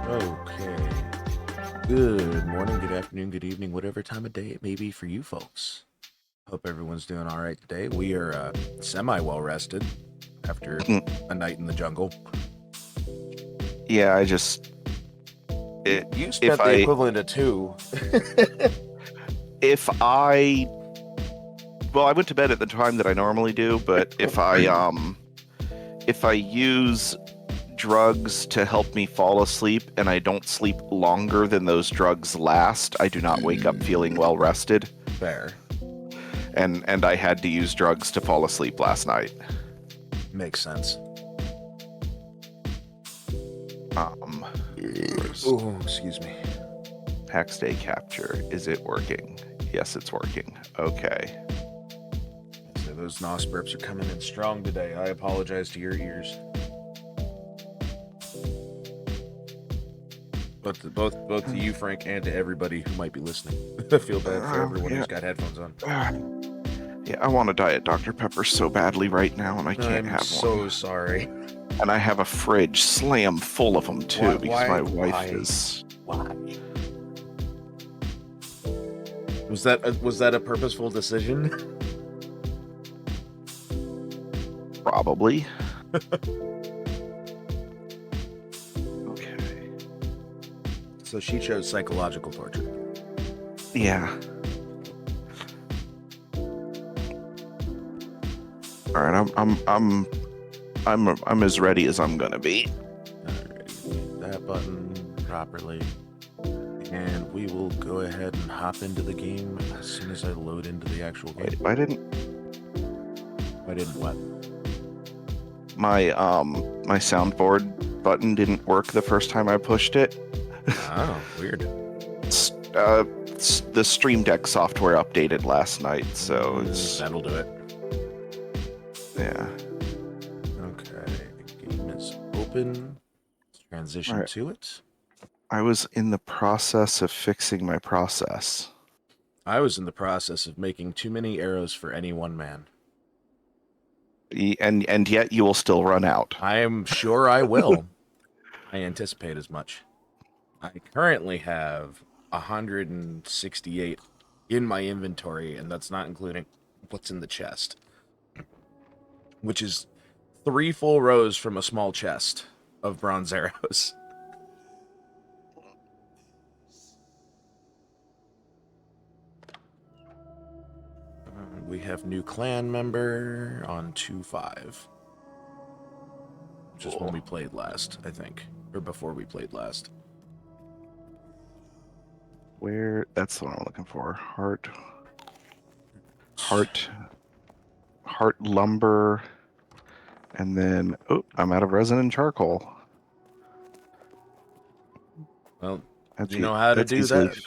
Okay. Good morning, good afternoon, good evening, whatever time of day it may be for you folks. Hope everyone's doing all right today. We are semi well rested after a night in the jungle. Yeah, I just it, You if spent the I equivalent of two. if I well, I went to bed at the time that I normally do, but if I use drugs to help me fall asleep and I don't sleep longer than those drugs last, I do not wake up feeling well rested. Fair. And I had to use drugs to fall asleep last night. Makes sense. Um, Oh, excuse me. Pax Day capture. Is it working? Yes, it's working. Okay. So those nos burps are coming in strong today. I apologize to your ears. But both to you, Frank, and to everybody who might be listening. I feel bad for everyone who's got headphones on. Yeah, I want a Diet Dr. Pepper so badly right now, and I can't I'm have so one. sorry. And I have a fridge slam full of them too, because my wife Why? is. Why? Was that a purposeful decision? Probably. Okay. So she chose psychological torture. Yeah. All right, I'm as ready as I'm gonna be. Alrighty, hit that button properly, and we will go ahead and hop into the game as soon as I load into the actual game. Wait, I didn't. What? My soundboard button didn't work the first time I pushed it. Oh, weird. The Stream Deck software updated last night, so that'll do it. Yeah. Okay, game is open. Let's transition to it. I was in the process of fixing my process. I was in the process of making too many arrows for any one man. And yet you will still run out. I am sure I will. I anticipate as much. I currently have 168 in my inventory, and that's not including what's in the chest, which is 3 full rows from a small chest of bronze arrows. We have new clan member on 2-5. Which is when we played last, I think. Or before we played last. Where? That's the one I'm looking for. Heart lumber. And then, oh, I'm out of resin and charcoal. Well, you know how to do that.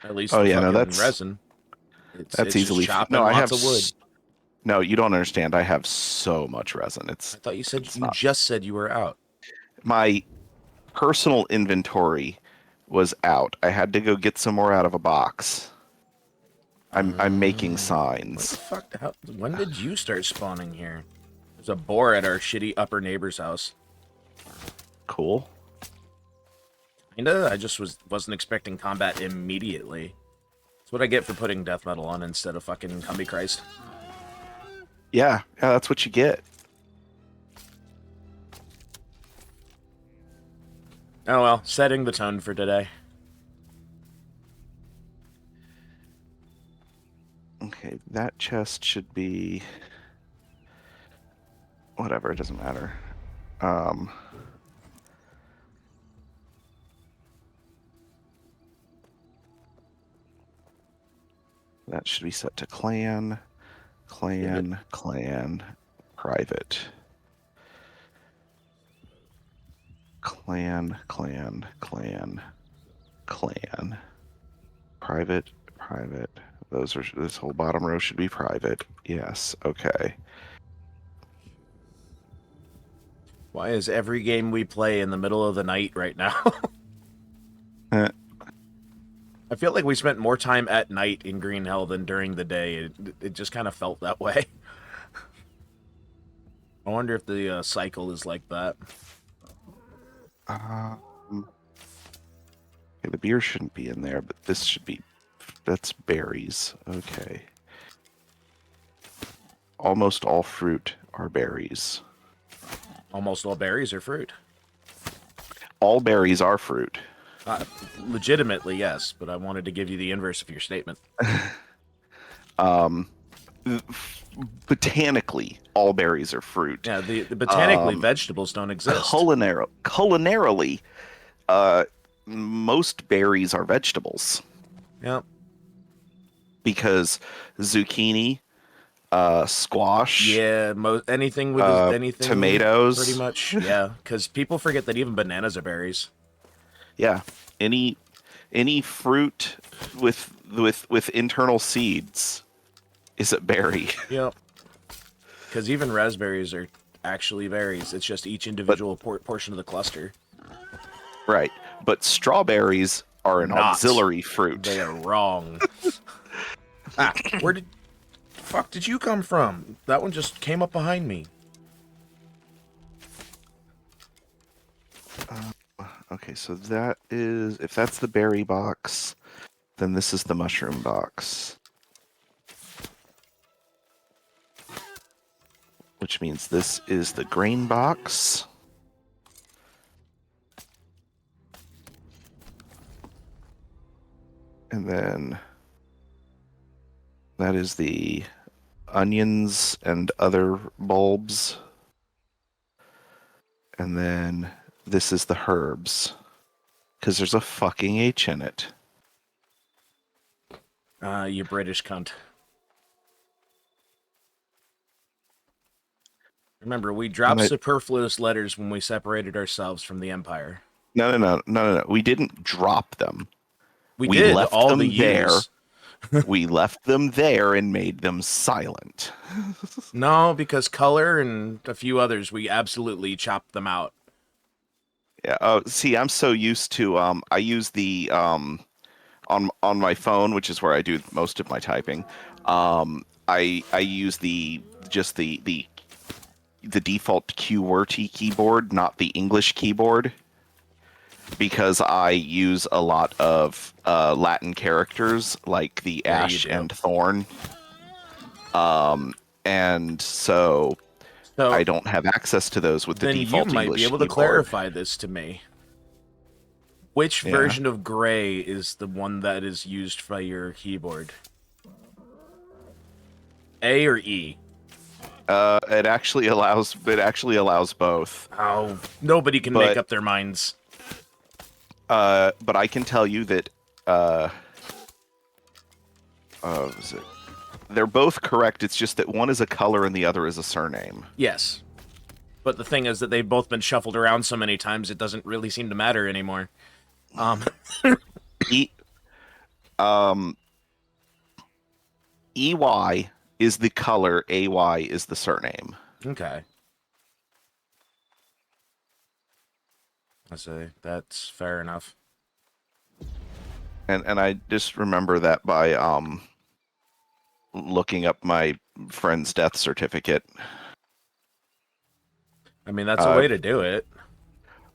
At least oh, the yeah, fucking no, that's resin. That's easily. Just chopping No, I lots have of wood. No, you don't understand. I have so much resin. I thought you said just said you were out. My personal inventory was out. I had to go get some more out of a box. I'm making signs. What the fuck? When did you start spawning here? There's a boar at our shitty upper neighbor's house. Cool. Kinda. I just wasn't expecting combat immediately. That's what I get for putting death metal on instead of fucking Humby Christ. Yeah, that's what you get. Oh well, setting the tone for today. Okay, that chest should be... Whatever, it doesn't matter. That should be set to clan, private. Clan, private. This whole bottom row should be private. Yes, okay. Why is every game we play in the middle of the night right now? I feel like we spent more time at night in Green Hell than during the day. It just kind of felt that way. I wonder if the cycle is like that. Okay, the beer shouldn't be in there, but this should be. That's berries. Okay. Almost all fruit are berries. Almost all berries are fruit. All berries are fruit. Legitimately, yes, but I wanted to give you the inverse of your statement. Botanically, all berries are fruit. Yeah, the botanically, vegetables don't exist. Culinarily, most berries are vegetables Yep. because zucchini, squash, Yeah, anything with anything pretty tomatoes. much. Yeah, because people forget that even bananas are berries. Yeah, any fruit with internal seeds is a berry. Yep. Because even raspberries are actually berries. It's just each But individual portion of the cluster. right, but strawberries are an Not. auxiliary fruit. They are wrong. Where did fuck did you come from? That one just came up behind me. Okay, so that is if that's the berry box, then this is the mushroom box. Which means this is the grain box. And then that is the onions and other bulbs. And then this is the herbs. Because there's a fucking H in it. You British cunt. Remember, we dropped superfluous letters when we separated ourselves from the Empire. No. We didn't drop them. We We did left all them the there. U's. We left them there and made them silent. No, because color and a few others, we absolutely chopped them out. Yeah. Oh, see, I'm so used to I use the on my phone, which is where I do most of my typing. I use just the default QWERTY keyboard, not the English keyboard, because I use a lot of Latin characters like the Yeah, you ash do. and thorn. And so So I don't have access to those with the then you default might English be able to keyboard. clarify this to me. Which Yeah. version of gray is the one that is used by your keyboard? A or E? It actually allows both. Oh, nobody can make up their minds. But I can tell you that they're both correct. It's just that one is a color and the other is a surname. Yes. But the thing is that they've both been shuffled around so many times it doesn't really seem to matter anymore. EY is the color, AY is the surname. Okay. I say that's fair enough. And I just remember that by looking up my friend's death certificate. I mean, that's a way to do it.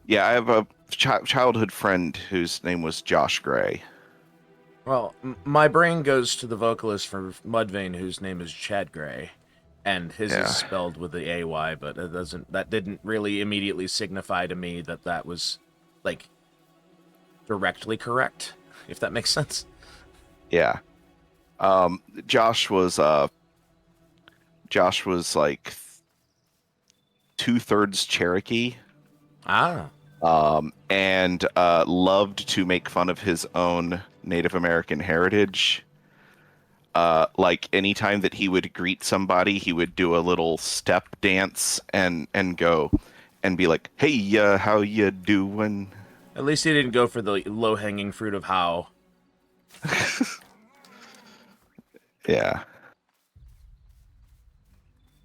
Yeah, I have a childhood friend whose name was Josh Gray. Well, my brain goes to the vocalist for Mudvayne, whose name is Chad Gray, and his is spelled with the AY, but it doesn't. That didn't really immediately signify to me that that was like directly correct, if that makes sense. Yeah. Josh was like 2/3 Cherokee. Ah. And loved to make fun of his own Native American heritage. Like anytime that he would greet somebody, he would do a little step dance and go and be like, "Hey, how you doing?" At least he didn't go for the low-hanging fruit of how. Yeah.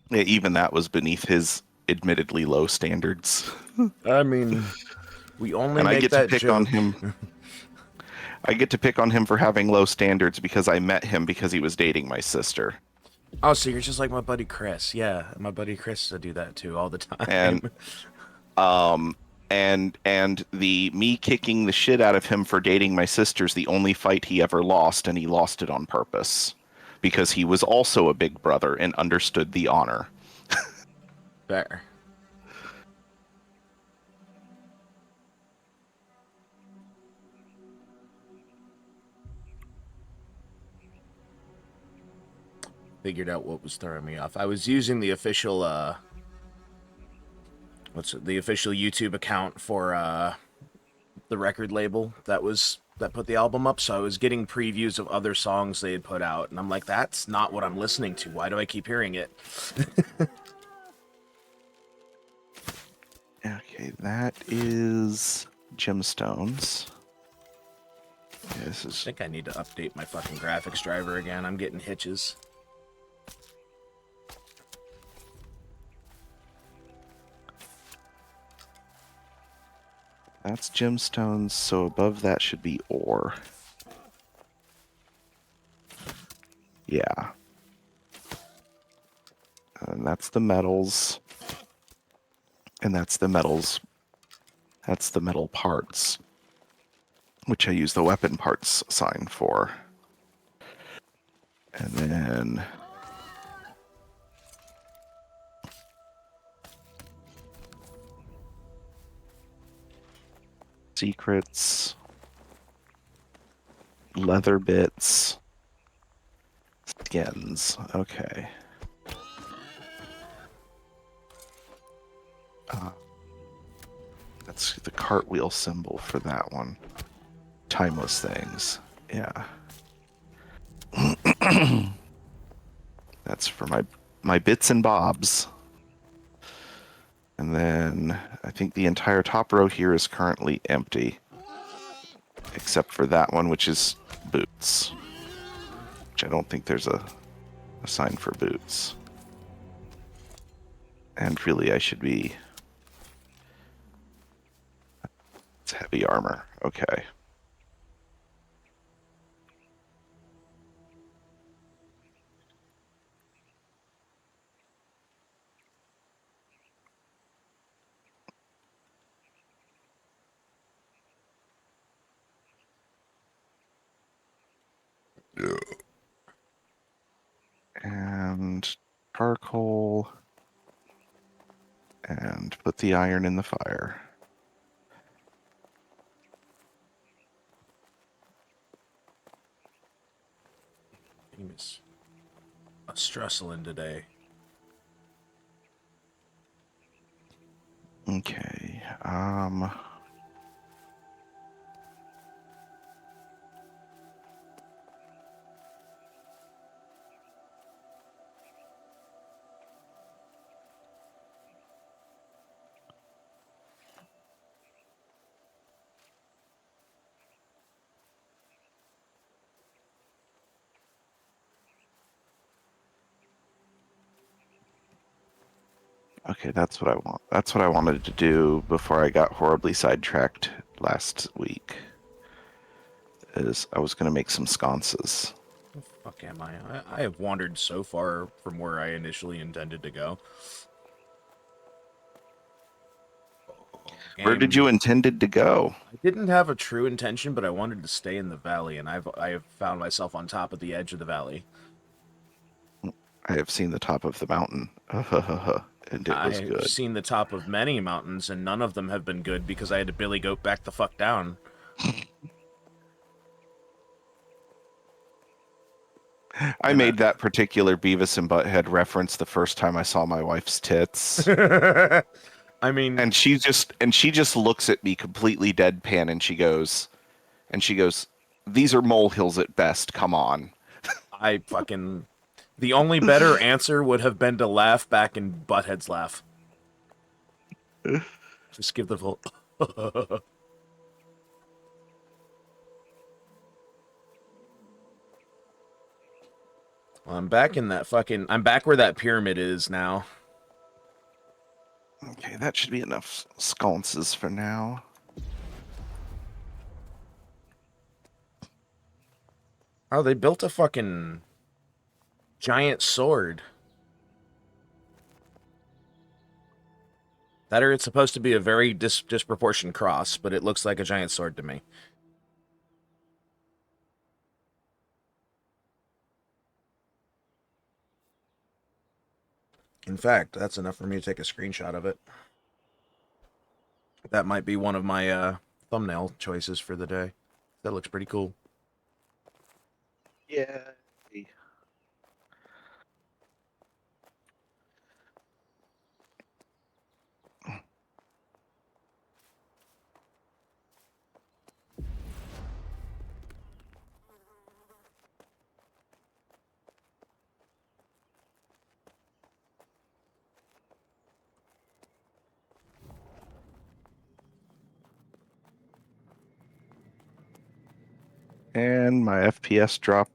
Yeah, even that was beneath his admittedly low standards. I mean, we only and make I get that to pick joke. on him. I get to pick on him for having low standards because I met him because he was dating my sister. Oh, so you're just like my buddy Chris. Yeah, my buddy Chris would do that too all the time. And and the me kicking the shit out of him for dating my sister's the only fight he ever lost, and he lost it on purpose because he was also a big brother and understood the honor. Fair. Figured out what was throwing me off. I was using the official the official YouTube account for the record label that put the album up, so I was getting previews of other songs they had put out, and I'm like, that's not what I'm listening to. Why do I keep hearing it? Okay, that is gemstones. Okay, this I is think I need to update my fucking graphics driver again. I'm getting hitches. that's gemstones, so above that should be ore. Yeah. And that's the metals. And that's the metals. That's the metal parts, which I use the weapon parts sign for. And then secrets, leather bits, skins. Okay. That's the cartwheel symbol for that one. Timeless things. Yeah. That's for my bits and bobs. And then I think the entire top row here is currently empty. Except for that one, which is boots. Which I don't think there's a sign for boots. And really I should be... It's heavy armor. Okay. And charcoal. And put the iron in the fire. It's a struggling today. Okay. Okay, that's what I want. That's what I wanted to do before I got horribly sidetracked last week. Is I was going to make some sconces. The fuck am I? I have wandered so far from where I initially intended to go. Where did you intended to go? I didn't have a true intention, but I wanted to stay in the valley, and I have found myself on top of the edge of the valley. I have seen the top of the mountain. And it was I've good. seen the top of many mountains, and none of them have been good because I had to billy goat back the fuck down. I made that particular Beavis and Butthead reference the first time I saw my wife's tits. I mean, And she just looks at me completely deadpan and she goes, "These are molehills at best, come on." I fucking... The only better answer would have been to laugh back in Butthead's laugh. Just give the full... Well, I'm back in that fucking... I'm back where that pyramid is now. Okay, that should be enough sconces for now. Oh, they built a fucking giant sword. That or it's supposed to be a very disproportionate cross, but it looks like a giant sword to me. In fact, that's enough for me to take a screenshot of it. That might be one of my thumbnail choices for the day. That looks pretty cool. Yeah. And my FPS drop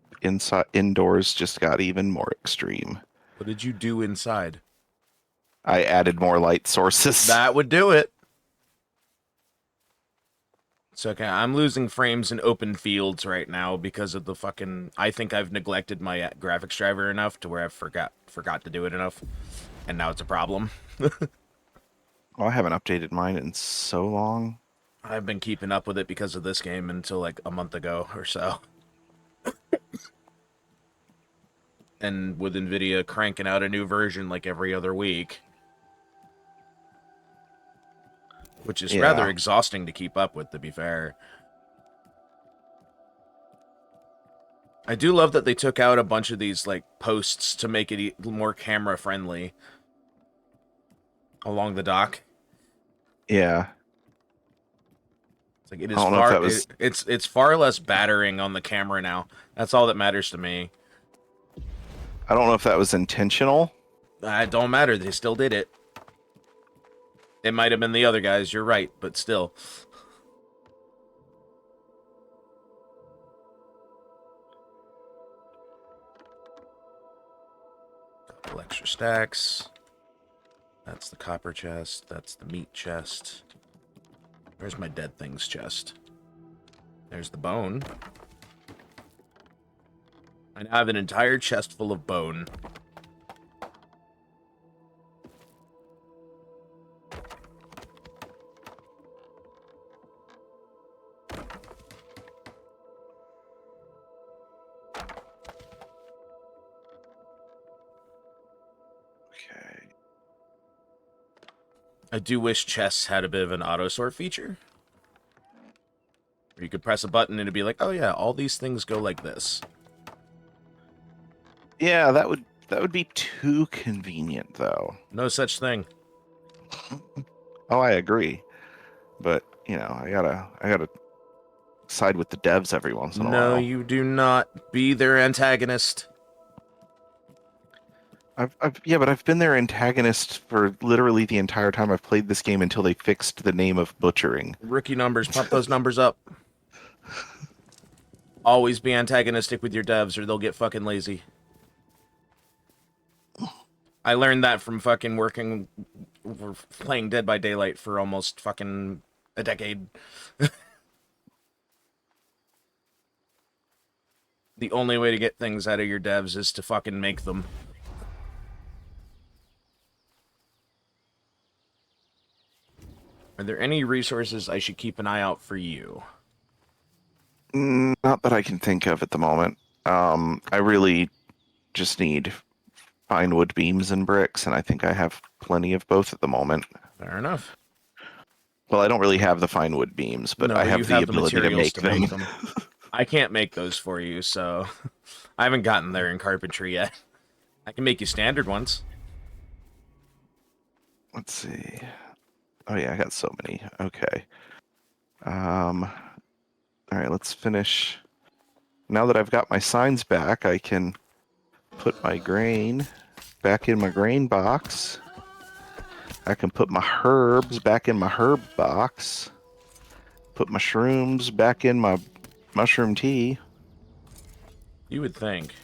indoors just got even more extreme. What did you do inside? I added more light sources. That would do it. It's okay. I'm losing frames in open fields right now because of the fucking... I think I've neglected my graphics driver enough to where I forgot to do it enough. And now it's a problem. Oh, I haven't updated mine in so long. I've been keeping up with it because of this game until like a month ago or so. And with NVIDIA cranking out a new version like every other week. Which is rather exhausting to keep up with, to be fair. I do love that they took out a bunch of these like posts to make it more camera friendly along the dock. Yeah. It's like it is far it's far less battering on the camera now. That's all that matters to me. I don't know if that was intentional. It don't matter. They still did it. It might have been the other guys. You're right, but still. Couple extra stacks. That's the copper chest. That's the meat chest. Where's my dead things chest? There's the bone. I now have an entire chest full of bone. Okay. I do wish chests had a bit of an auto sort feature. Where you could press a button and it'd be like, oh yeah, all these things go like this. Yeah, that would be too convenient though. No such thing. Oh, I agree. But, you know, I gotta side with the devs every once in a while. No, you do not. Be their antagonist. But I've been their antagonist for literally the entire time I've played this game until they fixed the name of butchering. Rookie numbers. Pump those numbers up. Always be antagonistic with your devs or they'll get fucking lazy. I learned that from fucking playing Dead by Daylight for almost fucking a decade. The only way to get things out of your devs is to fucking make them. Are there any resources I should keep an eye out for you? Not that I can think of at the moment. I really just need fine wood beams and bricks, and I think I have plenty of both at the moment. Fair enough. Well, I don't really have the fine wood beams, but I have the ability to make them. I can't make those for you, so I haven't gotten there in carpentry yet. I can make you standard ones. Let's see. Oh yeah, I got so many. Okay. All right, let's finish. Now that I've got my signs back, I can put my grain back in my grain box. I can put my herbs back in my herb box. Put my shrooms back in my mushroom tea. You would think.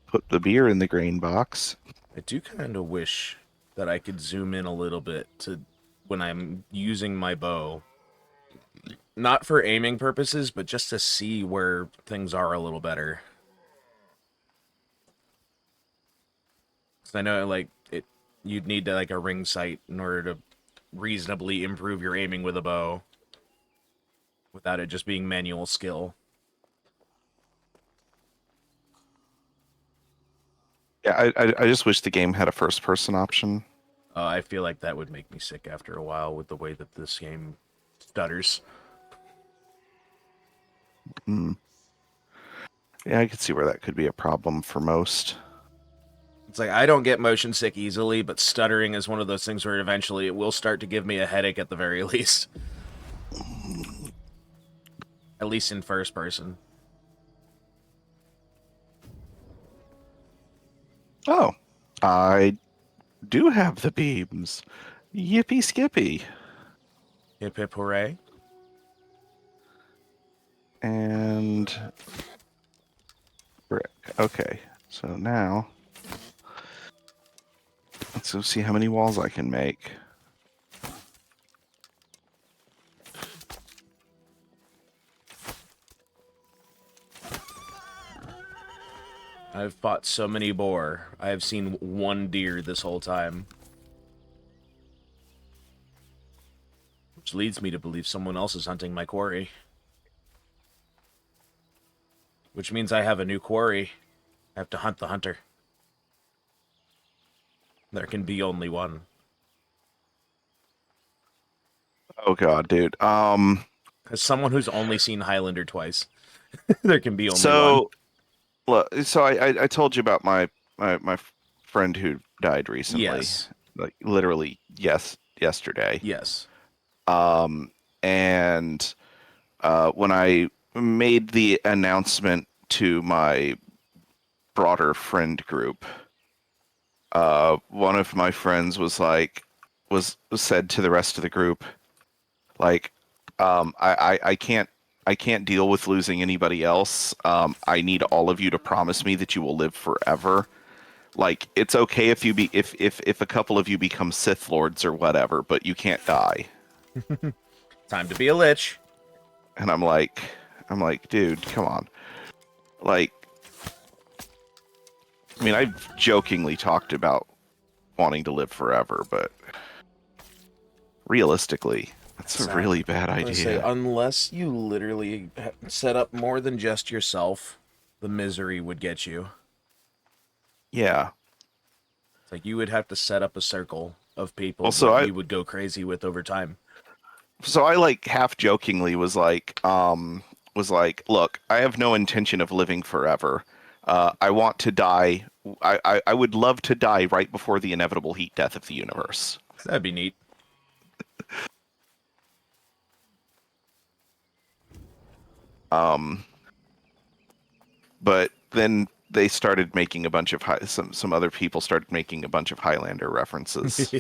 Put the beer in the grain box. I do kind of wish that I could zoom in a little bit to when I'm using my bow. Not for aiming purposes, but just to see where things are a little better. 'Cause I know like you'd need to like a ring sight in order to reasonably improve your aiming with a bow without it just being manual skill. Yeah, I just wish the game had a first person option. I feel like that would make me sick after a while with the way that this game stutters. Mm. Yeah, I could see where that could be a problem for most. It's like I don't get motion sick easily, but stuttering is one of those things where eventually it will start to give me a headache at the very least. At least in first person. Oh, I do have the beams. Yippee skippy. Hip hip hooray. And brick. Okay, so now let's go see how many walls I can make. I've fought so many boar. I have seen one deer this whole time. Which leads me to believe someone else is hunting my quarry. Which means I have a new quarry. I have to hunt the hunter. There can be only one. Oh god, dude. As someone who's only seen Highlander twice, there can be only one. So look, so I told you about my friend who died recently. Yes. Like literally yesterday. Yes. And when I made the announcement to my broader friend group, one of my friends was said to the rest of the group, like, I can't deal with losing anybody else. I need all of you to promise me that you will live forever. Like, it's okay if if a couple of you become Sith Lords or whatever, but you can't die. Time to be a lich. And I'm like, dude, come on. Like, I mean, I've jokingly talked about wanting to live forever, but realistically, that's a really bad idea. Say, unless you literally set up more than just yourself, the misery would get you. Yeah. It's like you would have to set up a circle of people Also, that you would go crazy with over time. So I like half jokingly was like, look, I have no intention of living forever. I want to die. I would love to die right before the inevitable heat death of the universe. That'd be neat. But then they started making a bunch of some other people started making a bunch of Highlander references.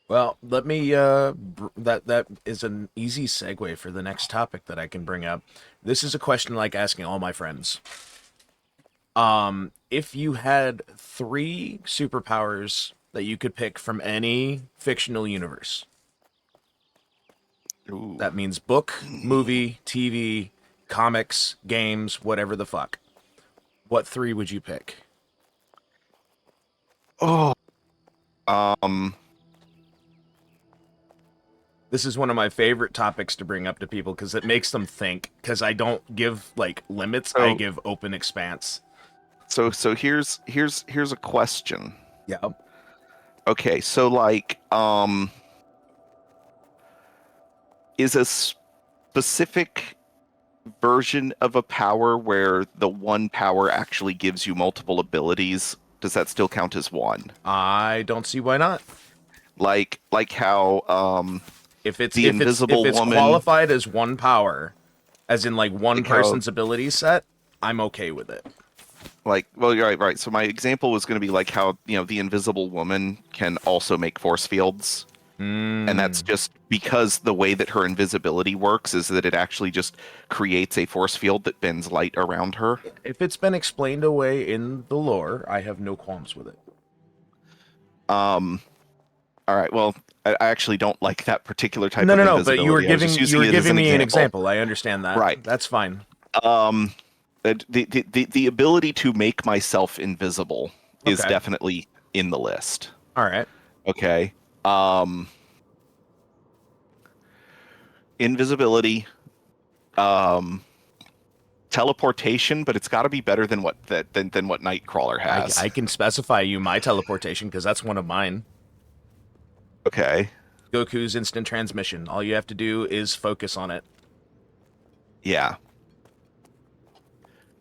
Well, let me that is an easy segue for the next topic that I can bring up. This is a question like asking all my friends. If you had 3 superpowers that you could pick from any fictional universe. Ooh. That means book, movie, TV, comics, games, whatever the fuck. What 3 would you pick? Oh. This is one of my favorite topics to bring up to people because it makes them think. Because I don't give like limits, I give open expanse. So here's a question. Yeah. Okay, so like is a specific version of a power where the one power actually gives you multiple abilities, does that still count as one? I don't see why not. Like how if it's the Invisible Woman qualified as one power, as in like one person's ability set, I'm okay with it. Like, well, you're right. So my example was going to be like how, the Invisible Woman can also make force fields. And that's just because the way that her invisibility works is that it actually just creates a force field that bends light around her. If it's been explained away in the lore, I have no qualms with it. All right. Well, I actually don't like that particular type of invisibility. invisibility. No, but you were giving me an example. I understand that. Right. That's fine. The ability to make myself invisible is Okay. definitely in the list. All right. Okay. Um, Invisibility, um, teleportation, but it's got to be better than than what Nightcrawler has. I can specify you my teleportation because that's one of mine. Okay. Goku's instant transmission. All you have to do is focus on it. Yeah.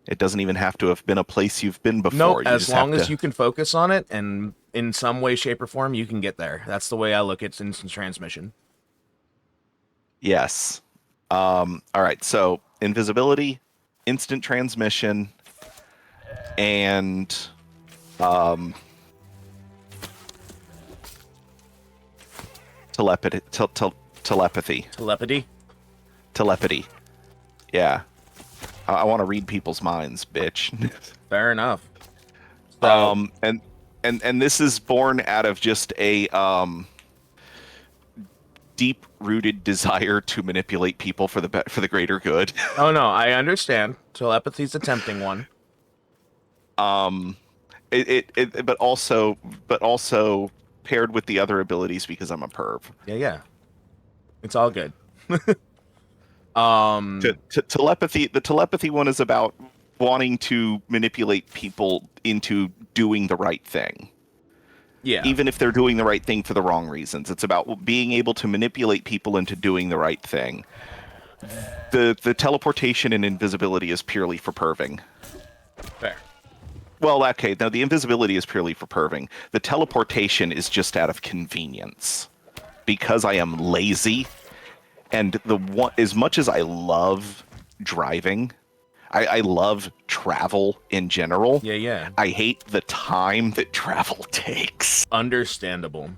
It doesn't even have to have been a place you've been Nope. before. You As just have long as to. you can focus on it, and in some way, shape, or form, you can get there. That's the way I look at instant transmission. Yes. All right. So invisibility, instant transmission, and um, telepathy. Telepathy. Telepathy. Telepathy. Yeah. I want to read people's minds, bitch. Fair enough. So, And this is born out of just a deep-rooted desire to manipulate people for the greater good. oh no, I understand. Telepathy's a tempting one. um, but also paired with the other abilities because I'm a perv. Yeah, yeah. It's all good. Telepathy. The telepathy one is about wanting to manipulate people into doing the right thing. Yeah. Even if they're doing the right thing for the wrong reasons. It's about being able to manipulate people into doing the right thing. The teleportation and invisibility is purely for perving. Fair. Well, okay, now the invisibility is purely for perving. The teleportation is just out of convenience. Because I am lazy, and as much as I love driving, I love travel in general. Yeah, yeah. I hate the time that travel takes. Understandable.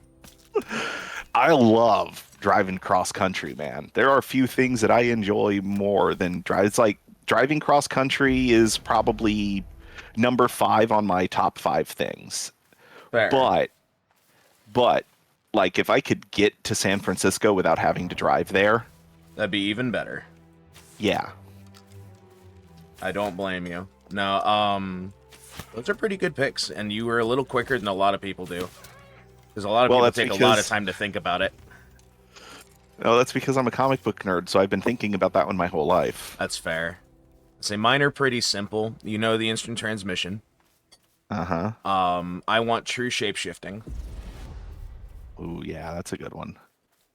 I love driving cross country, man. There are a few things that I enjoy more than drive. It's like driving cross country is probably number 5 on my top 5 things. Fair. But like if I could get to San Francisco without having to drive there, That'd be even better. yeah. I don't blame you. No, those are pretty good picks, and you were a little quicker than a lot of people do. Because a lot of people take a lot of time to think about it. Oh, that's because I'm a comic book nerd, so I've been thinking about that one my whole life. That's fair. Say mine are pretty simple. You know the instant transmission. Uh-huh. I want true shapeshifting. Ooh, yeah, that's a good one.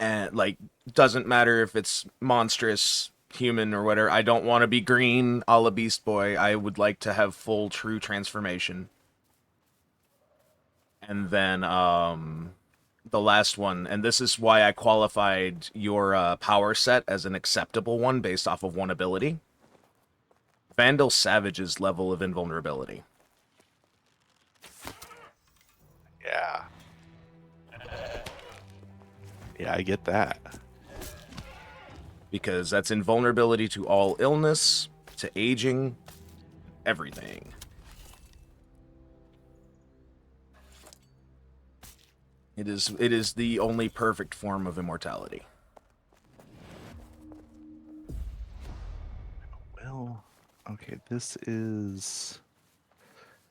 And like doesn't matter if it's monstrous, human, or whatever. I don't want to be green a la Beast Boy. I would like to have full true transformation. And then the last one, and this is why I qualified your power set as an acceptable one based off of one ability. Vandal Savage's level of invulnerability. Yeah. Yeah, I get that. Because that's invulnerability to all illness, to aging, everything. It is the only perfect form of immortality. Well, okay, this is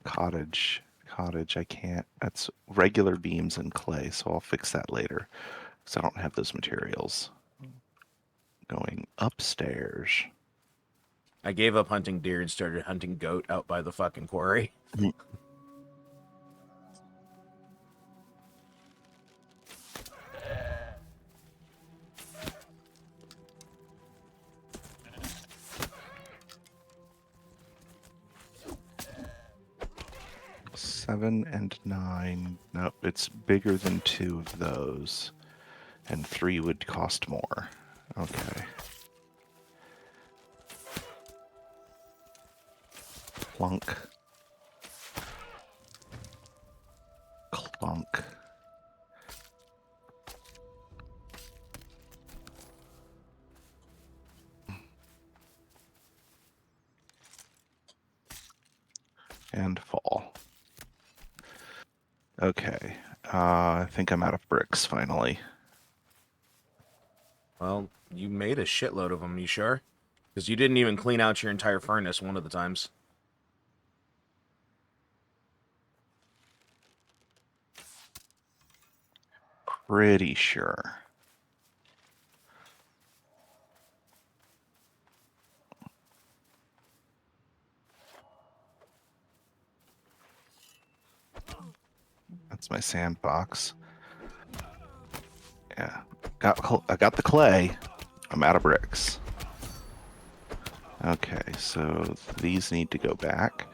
cottage. Cottage, I can't. That's regular beams and clay, so I'll fix that later. Because I don't have those materials. Going upstairs. I gave up hunting deer and started hunting goat out by the fucking quarry. Seven and 9. Nope, it's bigger than 2 of those. And 3 would cost more. Okay. Clunk. Clunk. And fall. Okay. I think I'm out of bricks finally. Well, you made a shitload of them, you sure? Because you didn't even clean out your entire furnace one of the times. pretty sure. That's my sandbox. Yeah, I got the clay. I'm out of bricks. Okay, so these need to go back.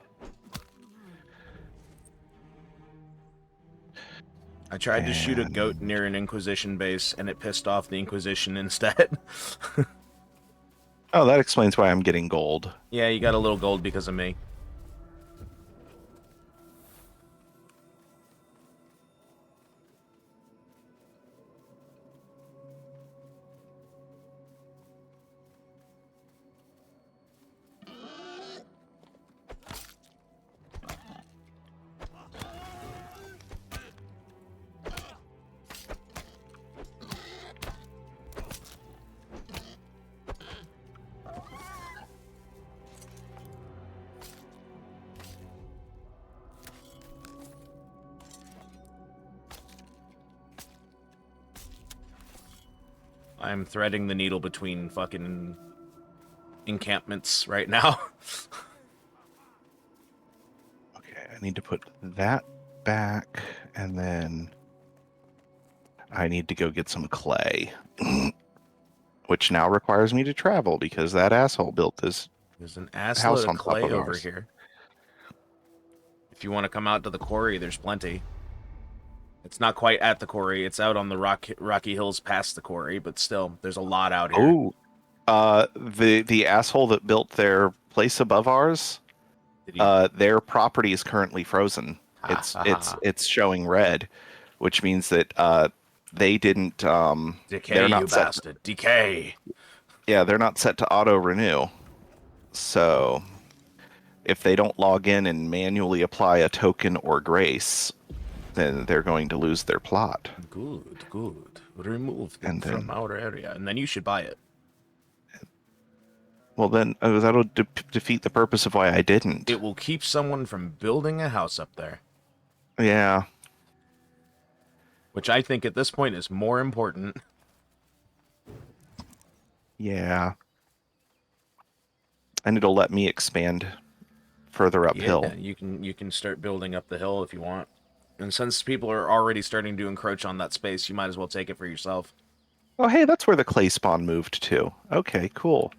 I tried to shoot a goat near an Inquisition base, and it pissed off the Inquisition instead. Oh, that explains why I'm getting gold. Yeah, you got a little gold because of me. I'm threading the needle between fucking encampments right now. Okay, I need to put that back, and then I need to go get some clay, which now requires me to travel because that asshole built this There's an house assload of on top clay of over ours. here. If you want to come out to the quarry, there's plenty. It's not quite at the quarry. It's out on the rocky hills past the quarry, but still, there's a lot out here. Oh, the asshole that built their place above ours, Did he... their property is currently frozen. It's showing red, which means that they didn't Decay, they're you not set. bastard. Decay. Yeah, they're not set to auto renew. So if they don't log in and manually apply a token or grace, then they're going to lose their plot. Good, good. Remove them And from then, our area, and then you should buy it. well, then that'll defeat the purpose of why I didn't. It will keep someone from building a house up there. Yeah. Which I think at this point is more important. Yeah. And it'll let me expand further uphill. Yeah, you can start building up the hill if you want. And since people are already starting to encroach on that space, you might as well take it for yourself. Oh, hey, that's where the clay spawn moved to. Okay, cool.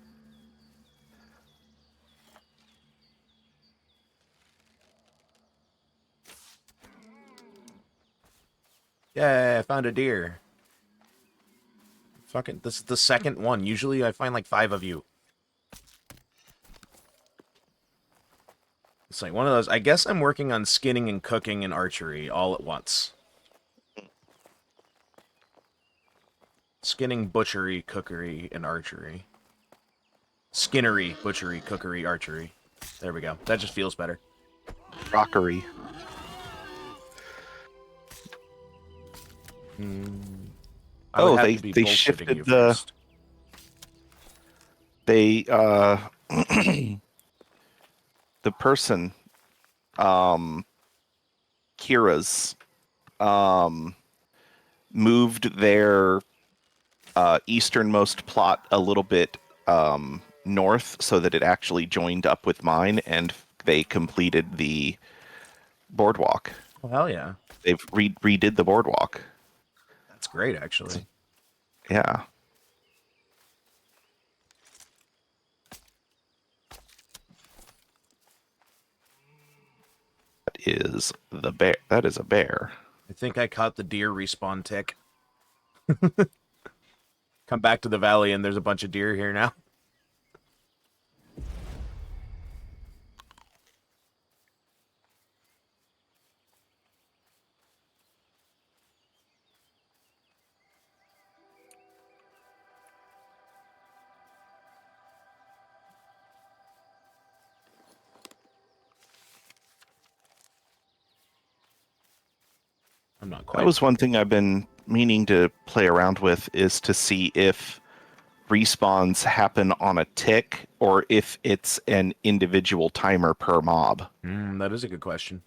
Yeah, I found a deer. Fucking, this is the second one. Usually I find like 5 of you. It's like one of those. I guess I'm working on skinning and cooking and archery all at once. Skinning, butchery, cookery, and archery. Skinnery, butchery, cookery, archery. There we go. That just feels better. Rockery. I would have they to be they bullshitting shifted you the first. they the person Kira's moved their easternmost plot a little bit north so that it actually joined up with mine, and they completed the boardwalk. Oh, hell yeah. They've redid the boardwalk. That's great, actually. Yeah. That is the bear. That is a bear. I think I caught the deer respawn tick. Come back to the valley and there's a bunch of deer here now. I'm not quite. That was one thing I've been meaning to play around with, is to see if respawns happen on a tick or if it's an individual timer per mob. That is a good question.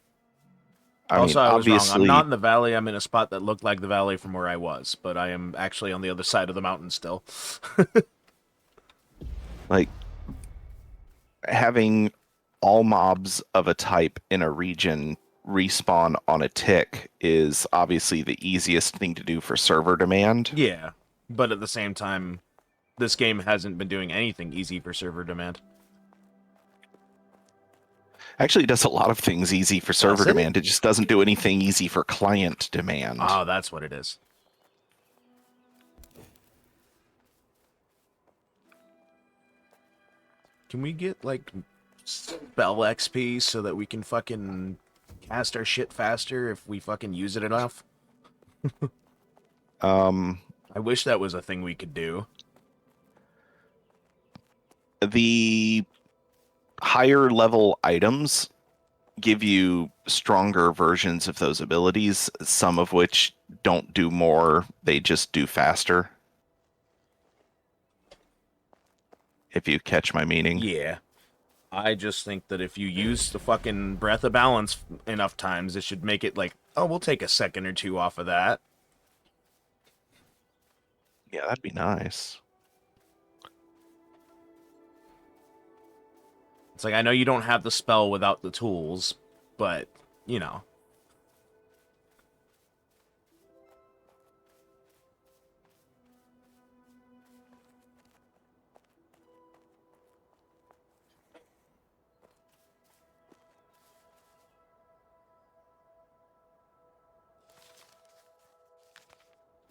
I mean, Also, I was wrong. I'm obviously, not in the valley. I'm in a spot that looked like the valley from where I was, but I am actually on the other side of the mountain still. like having all mobs of a type in a region respawn on a tick is obviously the easiest thing to do for server demand. Yeah, but at the same time, this game hasn't been doing anything easy for server demand. Actually, it does a lot of things easy for server Does it? demand. It just doesn't do anything easy for client demand. Oh, that's what it is. Can we get, like, spell XP so that we can fucking cast our shit faster if we fucking use it enough? Um, I wish that was a thing we could do. the higher level items give you stronger versions of those abilities, some of which don't do more, they just do faster. If you catch my meaning. Yeah. I just think that if you use the fucking Breath of Balance enough times, it should make it like, oh, we'll take a second or two off of that. Yeah, that'd be nice. It's like, I know you don't have the spell without the tools, but, you know.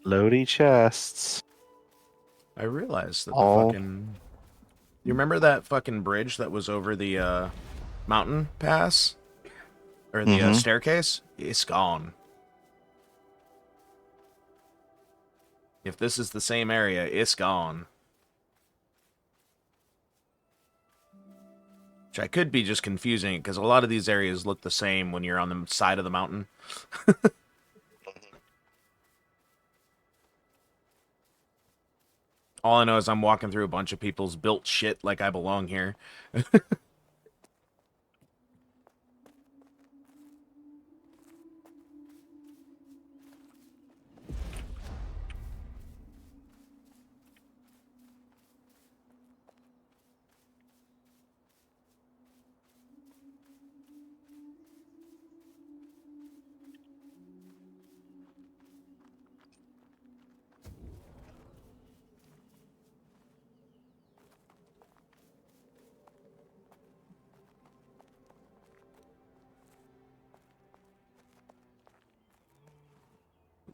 Loady chests. I realized that the All fucking... You remember that fucking bridge that was over the, mountain pass? Or the, Mhm. staircase? It's gone. If this is the same area, it's gone. Which I could be just confusing, because a lot of these areas look the same when you're on the side of the mountain. All I know is I'm walking through a bunch of people's built shit like I belong here.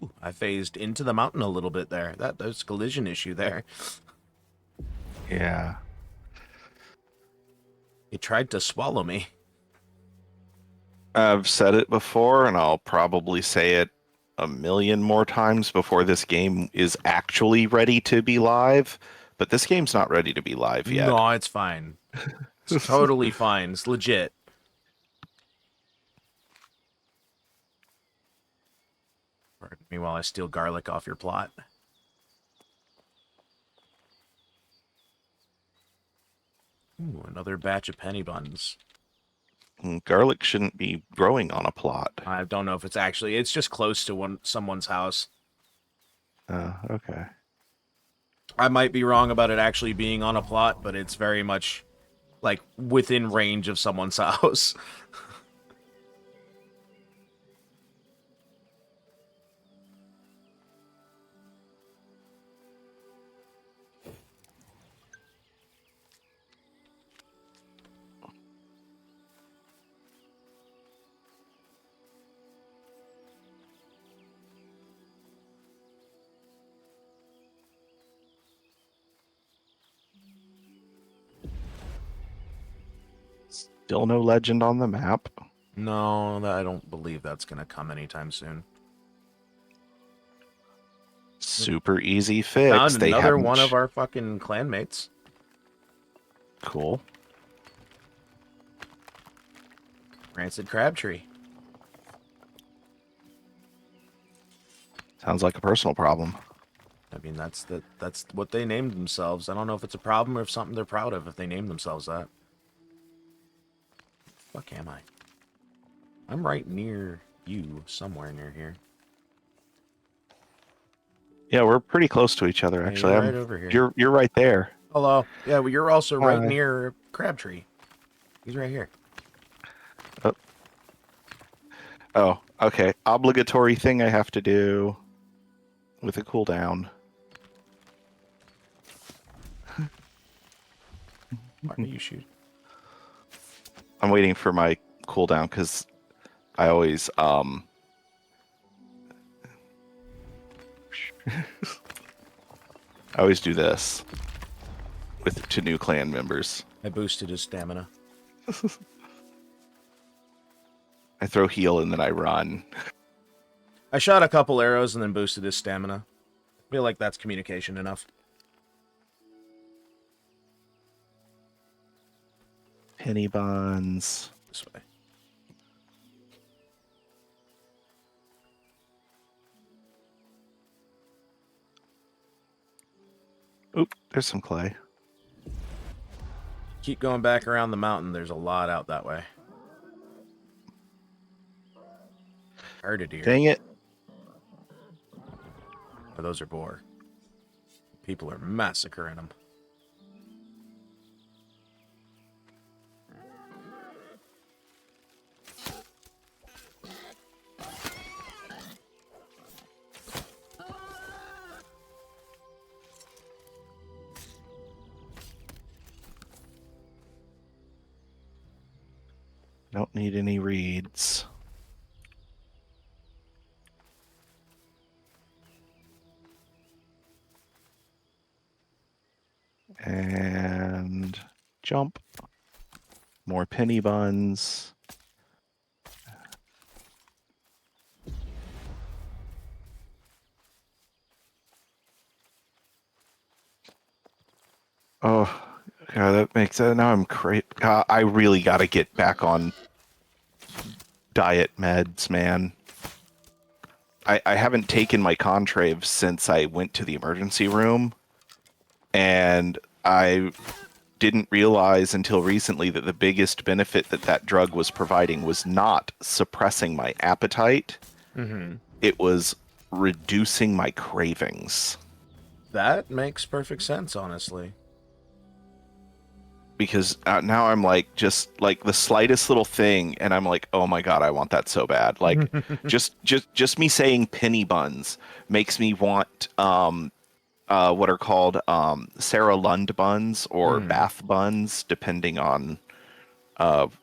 Ooh, I phased into the mountain a little bit there. There's a collision issue there. Yeah. It tried to swallow me. I've said it before, and I'll probably say it a million more times before this game is actually ready to be live. But this game's not ready to be live yet. No, it's fine. It's totally fine. It's legit. Pardon me while I steal garlic off your plot. Ooh, another batch of penny buns. Garlic shouldn't be growing on a plot. I don't know if it's actually... It's just close to someone's house. Okay. I might be wrong about it actually being on a plot, but it's very much, like, within range of someone's house. Still no legend on the map. No, I don't believe that's going to come anytime soon. Super easy fix. Found They another haven't. one of our fucking clanmates. Cool. Rancid Crabtree. Sounds like a personal problem. I mean, that's what they named themselves. I don't know if it's a problem or if something they're proud of if they named themselves that. Fuck am I? I'm right near you somewhere near here. Yeah, we're pretty close to each other, Yeah, actually. you're right over here. You're right there. Hello. Yeah, well, you're also right Hi. near Crabtree. He's right here. Oh, okay. Obligatory thing I have to do with a cooldown. Why are you shooting? I'm waiting for my cooldown because I always I always do this to new clan members. I boosted his stamina. I throw heal and then I run. I shot a couple arrows and then boosted his stamina. I feel like that's communication enough. Penny buns. This way. Oop, there's some clay. Keep going back around the mountain. There's a lot out that way. Herd of deer. Dang it. Oh, those are boar. People are massacring them. Don't need any reeds. And jump. More penny buns. Oh, God, that makes it. Now I'm crazy. I really got to get back on diet meds, man. I haven't taken my Contrave since I went to the emergency room, and I didn't realize until recently that the biggest benefit that that drug was providing was not suppressing my appetite. Mm-hmm. It was reducing my cravings. That makes perfect sense, honestly. Because now I'm like, just like the slightest little thing, and I'm like, oh my God, I want that so bad. Like, just me saying penny buns makes me want what are called Sarah Lund buns or Bath buns, depending on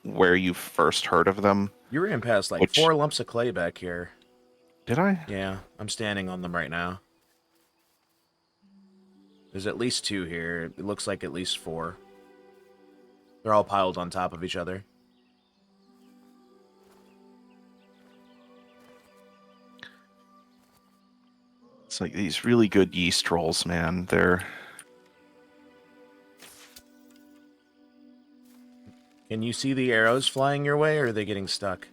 where you first heard of them. You ran past like 4 lumps of clay back here. Did I? Yeah, I'm standing on them right now. There's at least 2 here. It looks like at least 4. They're all piled on top of each other. It's like these really good yeast rolls, man. They're... Can you see the arrows flying your way, or are they getting stuck?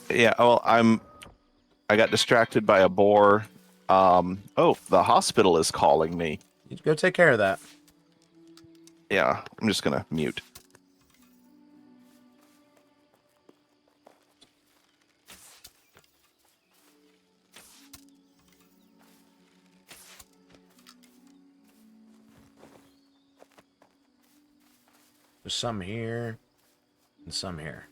Yeah, well, I got distracted by a boar. Oh, the hospital is calling me. You go take care of that. Yeah, I'm just gonna mute. There's some here, and some here.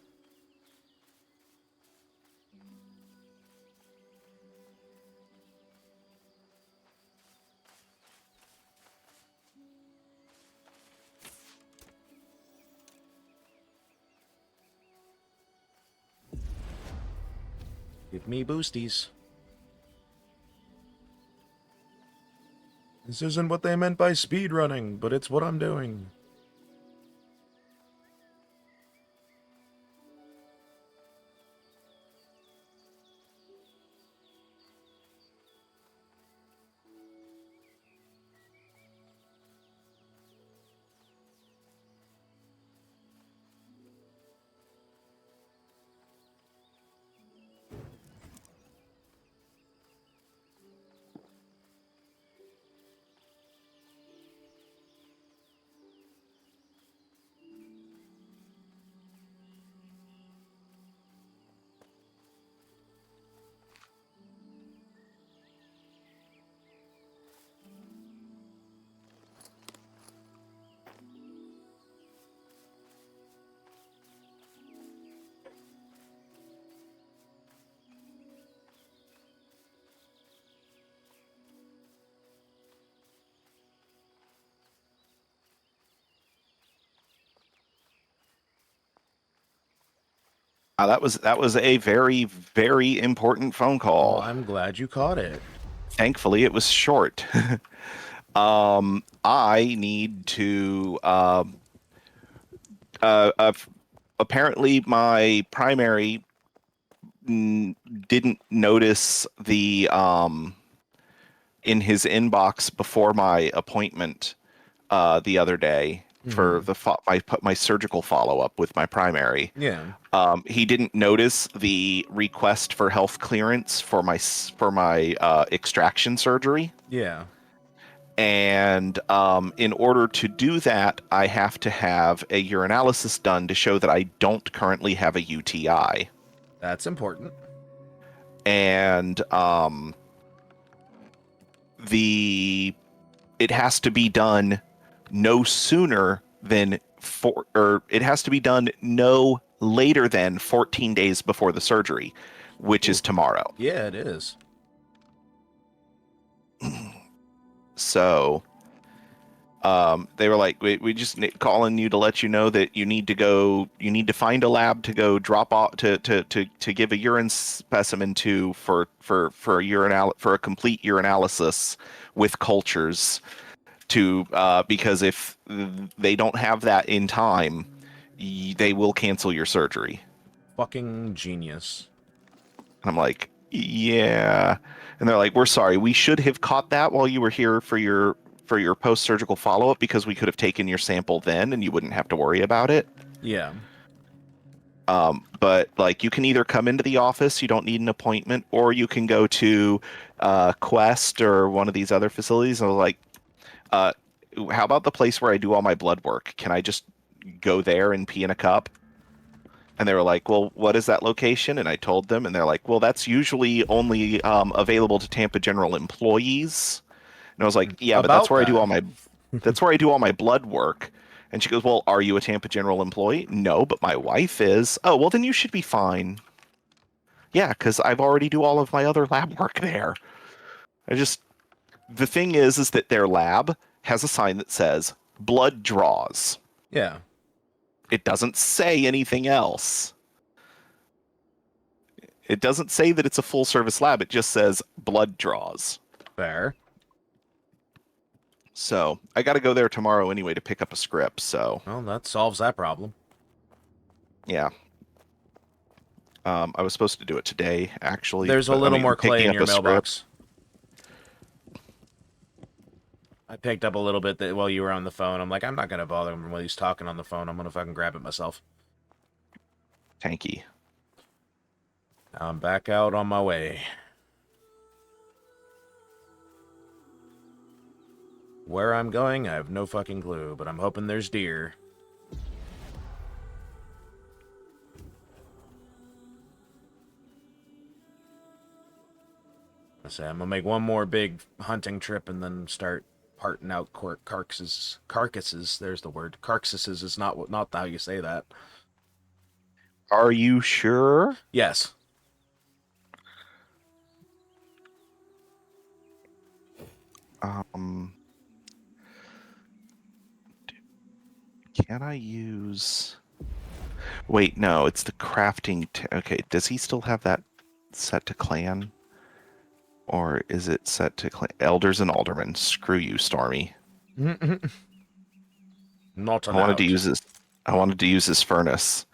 Give me boosties. This isn't what they meant by speedrunning, but it's what I'm doing. That was a very, very important phone Well, call. I'm glad you caught it. Thankfully, it was short. I need to. Apparently, my primary didn't notice the in his inbox before my appointment the other day for Hmm. my surgical follow up with my primary. Yeah. He didn't notice the request for health clearance for my extraction surgery. Yeah. And in order to do that, I have to have a urinalysis done to show that I don't currently have a UTI. That's important. And the it has to be done no sooner than it has to be done no later than 14 days before the surgery, which is Ooh. tomorrow. Yeah, it is. So they were like, we just calling you to let you know that you need to find a lab to go drop off to give a urine specimen to for a complete urinalysis with cultures to because if they don't have that in time, they will cancel your surgery. Fucking genius. And I'm like, yeah. And they're like, we're sorry. We should have caught that while you were here for your post-surgical follow-up because we could have taken your sample then and you wouldn't have to worry about it. Yeah. But like you can either come into the office, you don't need an appointment, or you can go to Quest or one of these other facilities. And I was like, uh, how about the place where I do all my blood work? Can I just go there and pee in a cup? And they were like, well, what is that location? And I told them, and they're like, well, that's usually only available to Tampa General employees. And I was like, yeah, but About that. that's where I do all my blood work. And she goes, well, are you a Tampa General employee? No, but my wife is. Oh, well, then you should be fine. Yeah, because I've already do all of my other lab work there. I just the thing is that their lab has a sign that says blood draws. Yeah. It doesn't say anything else. It doesn't say that it's a full service lab. It just says blood draws. Fair. So I got to go there tomorrow anyway to pick up a script. So Well, that solves that problem. yeah, I was supposed to do it today actually, There's a but I little mean more clay picking in up your a script. mailbox. I picked up a little bit that while you were on the phone. I'm like, I'm not gonna bother him while he's talking on the phone. I'm gonna fucking grab it myself. Tanky. Now I'm back out on my way. Where I'm going, I have no fucking clue, but I'm hoping there's deer. I say I'm gonna make one more big hunting trip and then start parting out carcasses. Carcasses. There's the word. Carcasses is not how you say that. Are you sure? Yes. Um, can I use? Wait, no, it's the crafting. Okay, does he still have that set to clan? Or is it set to elders and aldermen? Screw you, Stormy. Not I wanted to allowed. use this. I wanted to use this furnace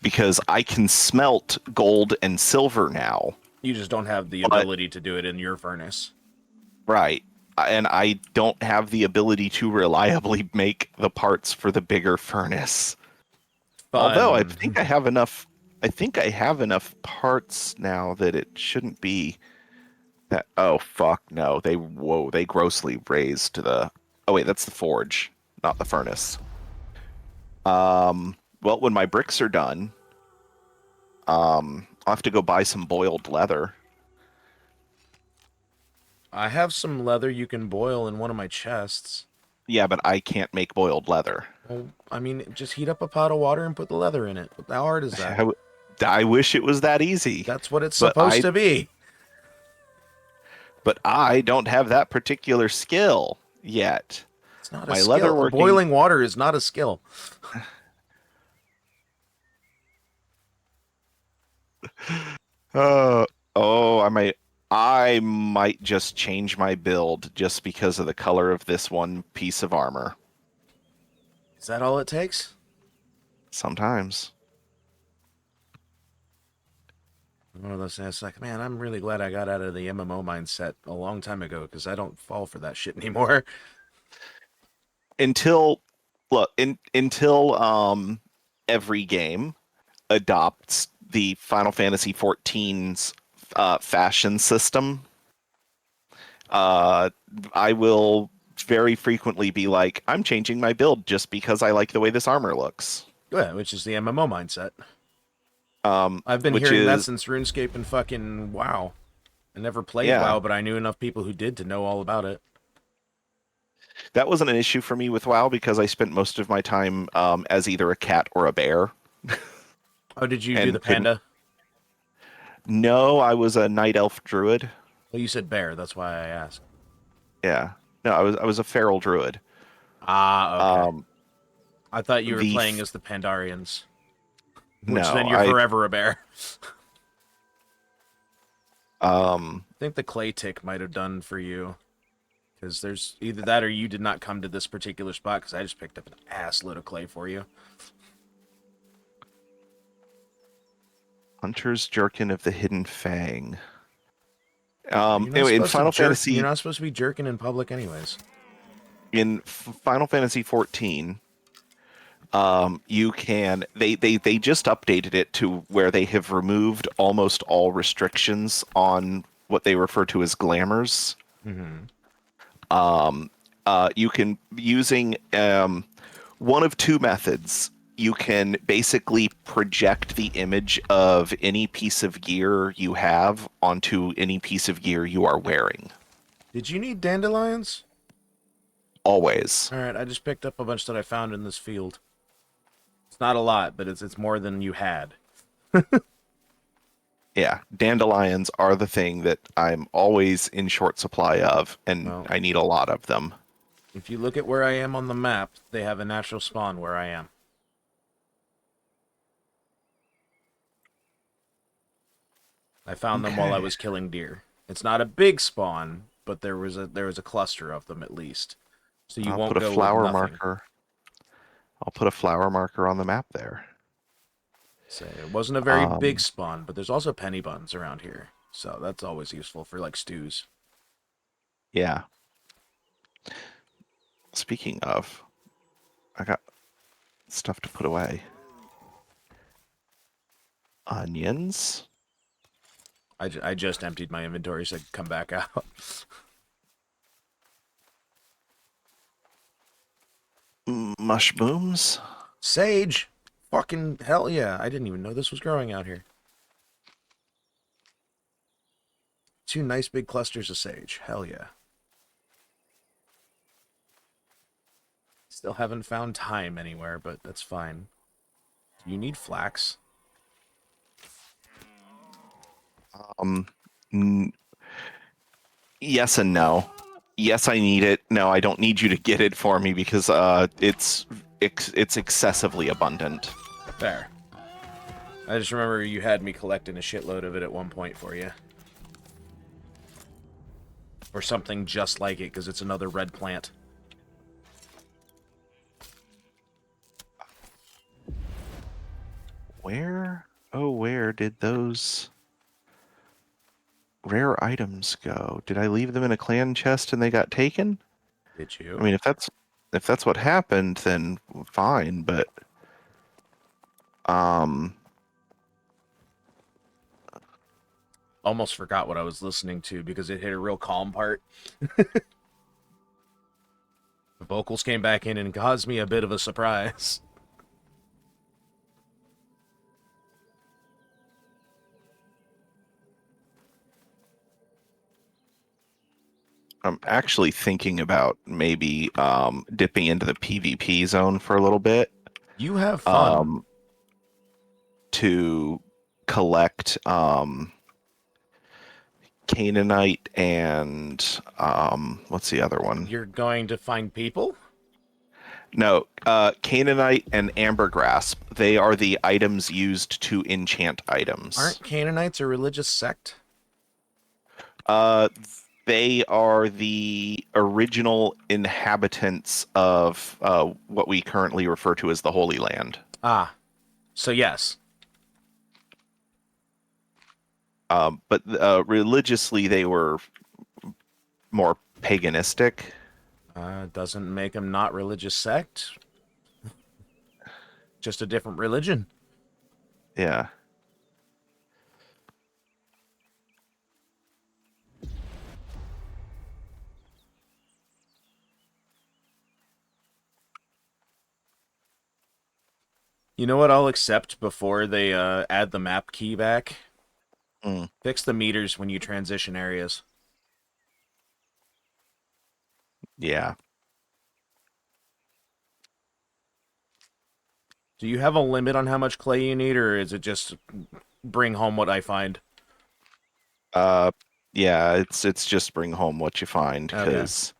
because I can smelt gold and silver now. You just don't have the But ability to do it in your furnace. right, and I don't have the ability to reliably make the parts for the bigger furnace. Although I think Fun. I have enough. I think I have enough parts now that it shouldn't be that. Oh fuck no! They grossly raised the. Oh wait, that's the forge, not the furnace. Well, when my bricks are done, I'll have to go buy some boiled leather. I have some leather you can boil in one of my chests. Yeah, but I can't make boiled leather. Well, I mean, just heat up a pot of water and put the leather in it. How hard is that? I wish it was that easy, That's what it's but supposed to be. I don't have that particular skill yet. It's not a My leather skill. working. Boiling water is not a skill. Uh, oh, I might just change my build just because of the color of this one piece of armor. Is that all it takes? Sometimes. One of those things. It's like, man, I'm really glad I got out of the MMO mindset a long time ago because I don't fall for that shit anymore. Until until every game adopts the Final Fantasy XIV's fashion system, uh, I will very frequently be like, I'm changing my build just because I like the way this armor looks. Yeah, which is the MMO mindset. I've been Which hearing that is, since RuneScape and fucking WoW. I never played yeah, WoW, but I knew enough people who did to know all about it. that wasn't an issue for me with WoW because I spent most of my time as either a cat or a bear Oh, did you do the and couldn't. panda? No, I was a night elf druid. Well, you said bear. That's why I asked. Yeah, no, I was a feral druid. Ah, okay. Um, I thought you were the playing as the Pandarians, which no, then you're forever a bear. um I think the clay tick might have done for you. Because there's either that or you did not come to this particular spot because I just picked up an ass load of clay for you. Hunter's Jerkin of the Hidden Fang. You're not Anyway, supposed to jerk. You're not supposed to be jerking in public, anyways. In Final Fantasy 14, you can they just updated it to where they have removed almost all restrictions on what they refer to as glamours. Mm-hmm. You can using one of two methods. You can basically project the image of any piece of gear you have onto any piece of gear you are wearing. Did you need dandelions? Always. All right, I just picked up a bunch that I found in this field. It's not a lot, but it's more than you had. Yeah, dandelions are the thing that I'm always in short supply of, and Well, I need a lot of them. if you look at where I am on the map, they have a natural spawn where I am. I found them while I Okay. was killing deer. It's not a big spawn, but there was a cluster of them at least. So you I'll won't put a go with flower nothing. marker. I'll put a flower marker on the map there. Say it wasn't a very big Um, spawn, but there's also penny buns around here. So that's always useful for like stews. yeah. Speaking of, I got stuff to put away. Onions, I just emptied my inventory so I could come back out. mushrooms. Sage! Fucking hell yeah. I didn't even know this was growing out here. Two nice big clusters of sage. Hell yeah. Still haven't found thyme anywhere, but that's fine. Do you need flax? Um, n- yes and no. Yes, I need it. No, I don't need you to get it for me because it's excessively abundant. There. I just remember you had me collecting a shitload of it at one point for you. Or something just like it, because it's another red plant. Where, oh, where did those rare items go? Did I leave them in a clan chest and they got taken? Did I you? mean, if that's what happened, then fine. But um, Almost forgot what I was listening to because it hit a real calm part. The vocals came back in and caused me a bit of a surprise. I'm actually thinking about maybe dipping into the PvP zone for a little bit You have fun. um, to collect Canaanite and what's the other one? You're going to find people? No, Canaanite and Ambergrass, they are the items used to enchant items. Aren't Canaanites a religious sect? Uh, they are the original inhabitants of what we currently refer to as the Holy Land. Ah, so yes. But religiously, they were more paganistic. Doesn't make them not religious sect. Just a different religion. Yeah. You know what I'll accept before they add the map key back? Mm. Fix the meters when you transition areas. Yeah. Do you have a limit on how much clay you need, or is it just bring home what I find? Yeah, it's just bring home what you find, Okay. because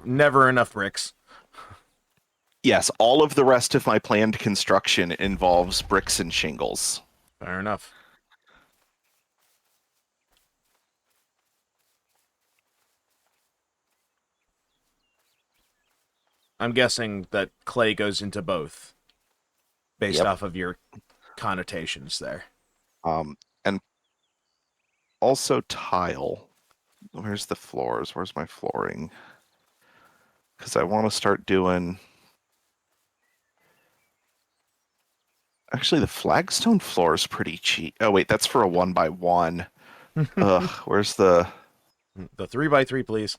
Never enough bricks. yes, all of the rest of my planned construction involves bricks and shingles. Fair enough. I'm guessing that clay goes into both, based Yep. off of your connotations there. And also tile. Where's the floors? Where's my flooring? Because I want to start doing. Actually, the flagstone floor is pretty cheap. Oh wait, that's for a 1x1. Ugh, where's the? The 3x3, please.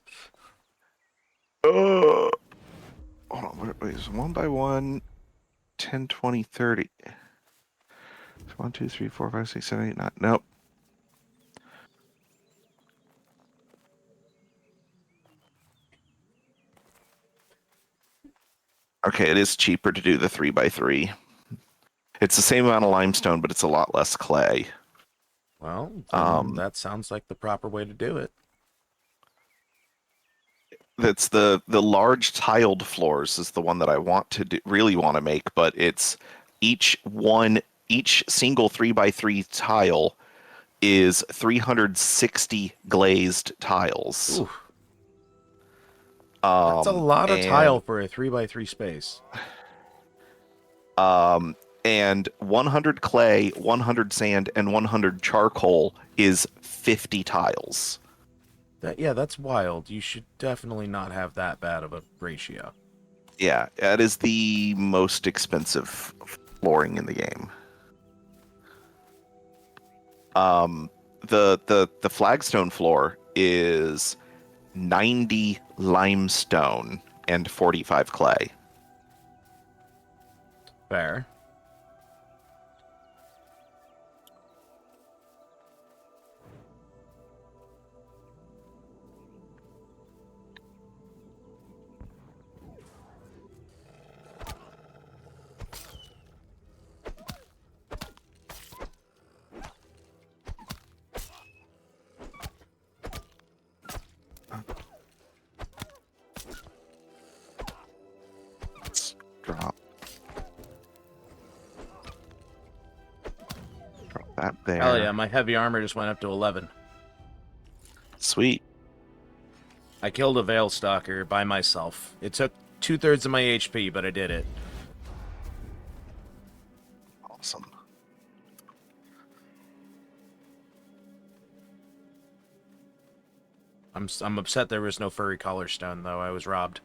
Hold on, wait, is 1x1, 10, 20, 30. 1, 2, 3, 4, 5, 6, 7, 8, 9. Nope. Okay, it is cheaper to do the 3x3. It's the same amount of limestone, but it's a lot less clay. Well, then that sounds like the proper way to do it. That's the large tiled floors is the one that I want to do, really want to make, but it's each single 3x3 tile is 360 glazed tiles. Ooh, that's a lot of And tile for a 3x3 space. and 100 clay, 100 sand, and 100 charcoal is 50 tiles. Yeah, that's wild. You should definitely not have that bad of a ratio. Yeah, that is the most expensive flooring in the game. The flagstone floor is 90 limestone and 45 clay. Fair. Let's drop that there. Hell yeah, my heavy armor just went up to 11. Sweet. I killed a Veil Stalker by myself. It took 2/3 of my HP, but I did it. Awesome. I'm upset there was no furry collar stone, though. I was robbed.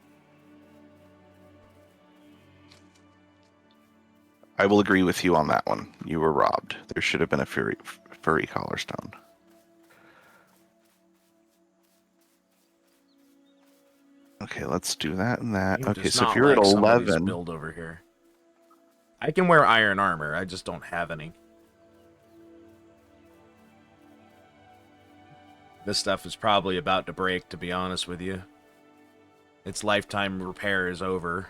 I will agree with you on that one. You were robbed. There should have been a furry collar stone. Okay, let's do that and that. It Okay, does so if not you're at like somebody's 11, build over here. I can wear iron armor. I just don't have any. This stuff is probably about to break, to be honest with you. Its lifetime repair is over.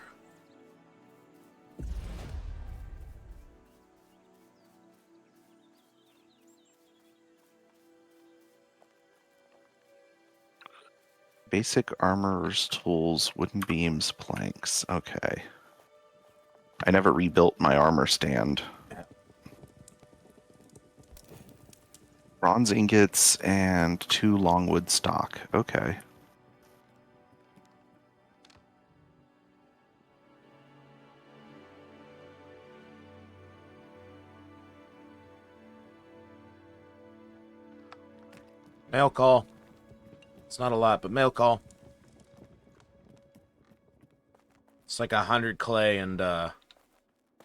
Basic armor's tools, wooden beams, planks. Okay. I never rebuilt my armor stand. Bronze ingots and 2 longwood stock. Okay. Mail call. It's not a lot, but mail call. It's like 100 clay and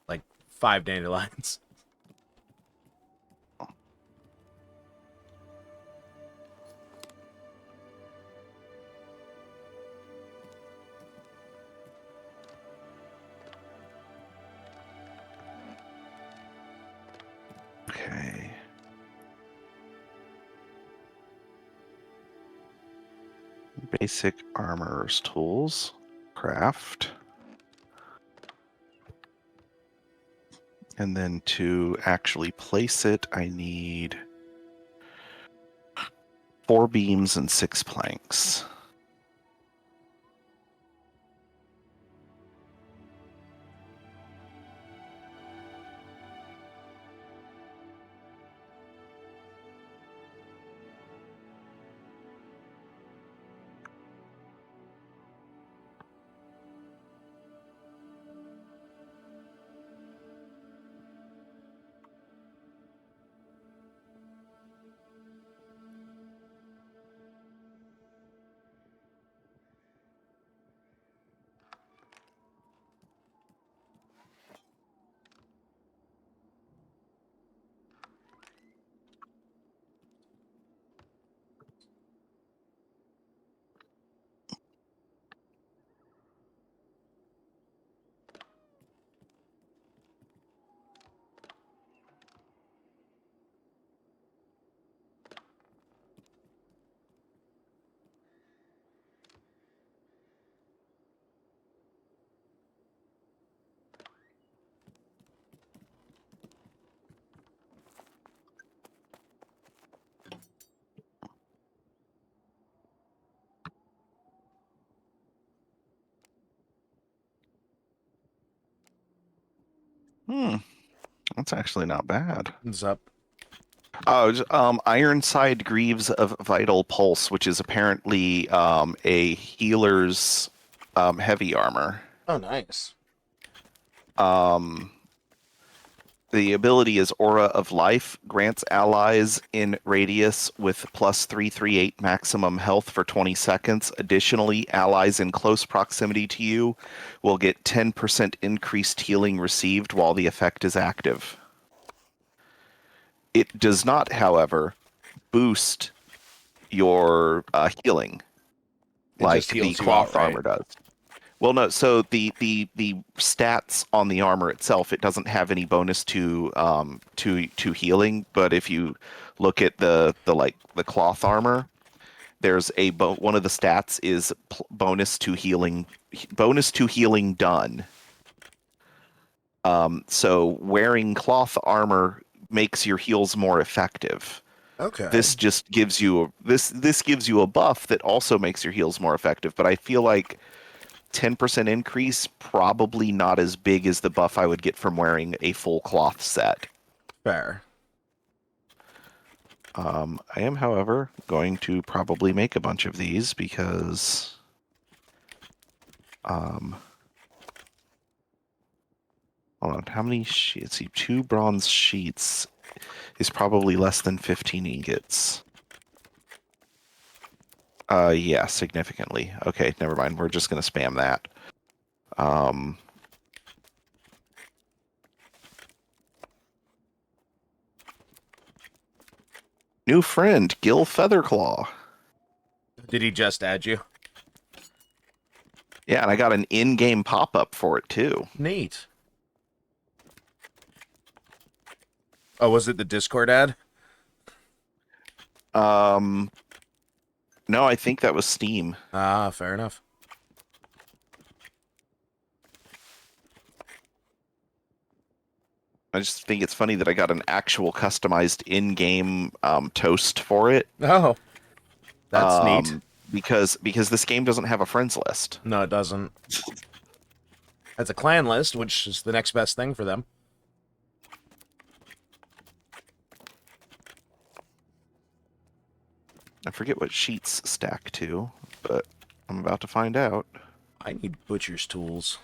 like 5 dandelions. Okay. Basic armor's tools. Craft. And then to actually place it, I need 4 beams and 6 planks. That's actually not bad. What's up? Ironside Greaves of Vital Pulse, which is apparently a healer's heavy armor. Oh, nice. The ability is Aura of Life, grants allies in radius with plus 338 maximum health for 20 seconds. Additionally, allies in close proximity to you will get 10% increased healing received while the effect is active. It does not, however, boost your healing It like just the heals you cloth outright. armor does. Well, no. So the stats on the armor itself, it doesn't have any bonus to healing. But if you look at the cloth armor, there's one of the stats is bonus to healing done. So wearing cloth armor makes your heals more effective. Okay. This just gives you this gives you a buff that also makes your heals more effective. But I feel like 10% increase, probably not as big as the buff I would get from wearing a full cloth set. Fair. I am, however, going to probably make a bunch of these because hold on, how many sheets? See, 2 bronze sheets is probably less than 15 ingots. Yeah, significantly. Okay, never mind. We're just gonna spam that. New friend, Gil Featherclaw. Did he just add you? Yeah, and I got an in-game pop-up for it too. Neat. Oh, was it the Discord ad? No, I think that was Steam. Ah, fair enough. I just think it's funny that I got an actual customized in-game toast for it. Oh, that's neat. because this game doesn't have a friends list. No, it doesn't. It's a clan list, which is the next best thing for them. I forget what sheets stack to, but I'm about to find out. I need butcher's tools.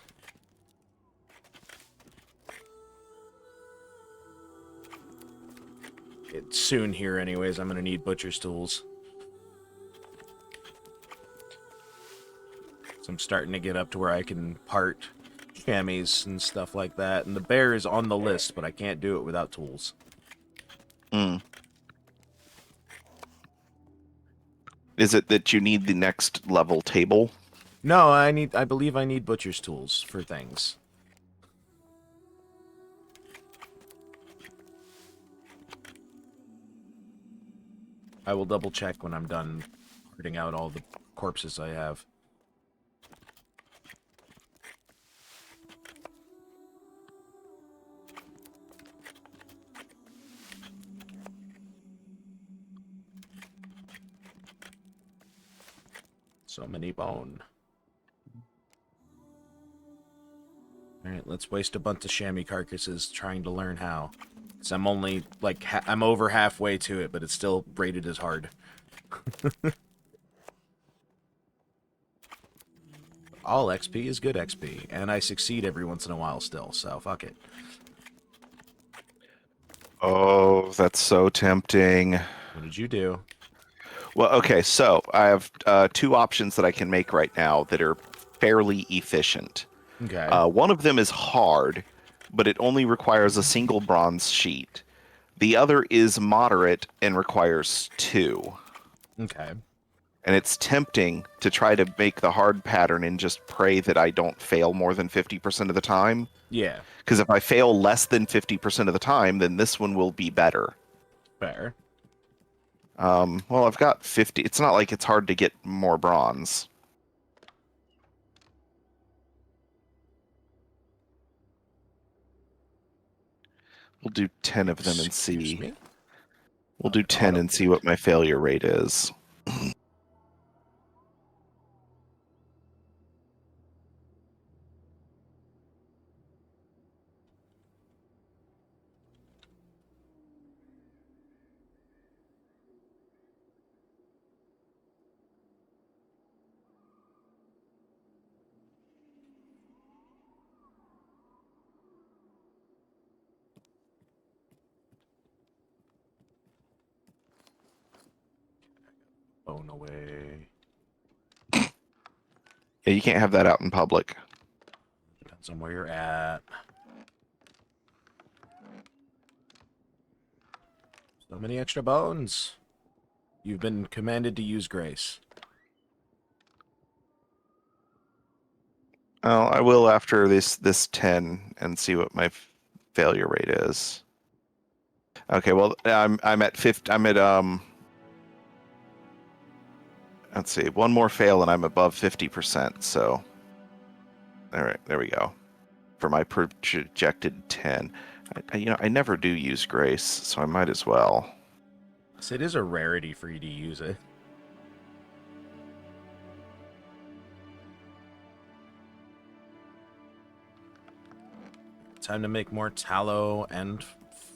It's soon here anyways. I'm going to need butcher's tools. So I'm starting to get up to where I can part chamois and stuff like that. And the bear is on the list, but I can't do it without tools. Mm. Is it that you need the next level table? No, I believe I need butcher's tools for things. I will double check when I'm done parting out all the corpses I have. So many bone. Alright, let's waste a bunch of chamois carcasses trying to learn how. So I'm only, like, I'm over halfway to it, but it's still rated as hard. All XP is good XP, and I succeed every once in a while still, so fuck it. Oh, that's so tempting. What did you do? Well, okay, so I have two options that I can make right now that are fairly efficient. Okay. One of them is hard, but it only requires a single bronze sheet. The other is moderate and requires 2. Okay. And it's tempting to try to make the hard pattern and just pray that I don't fail more than 50% of the time. Yeah. Because if I fail less than 50% of the time, then this one will be better. Fair. Well, I've got 50. It's not like it's hard to get more bronze. We'll do 10 of them and Excuse see. me? We'll do 10 and see what my failure rate is. Bone away. Yeah, you can't have that out in public. Depends on where you're at. So many extra bones. You've been commanded to use grace. Oh, I will after this 10 and see what my failure rate is. Okay, well, I'm at 50. I'm at let's see, one more fail and I'm above 50%. So, all right, there we go. For my projected 10, I never do use grace, so I might as well. So it is a rarity for you to use it. Time to make more tallow and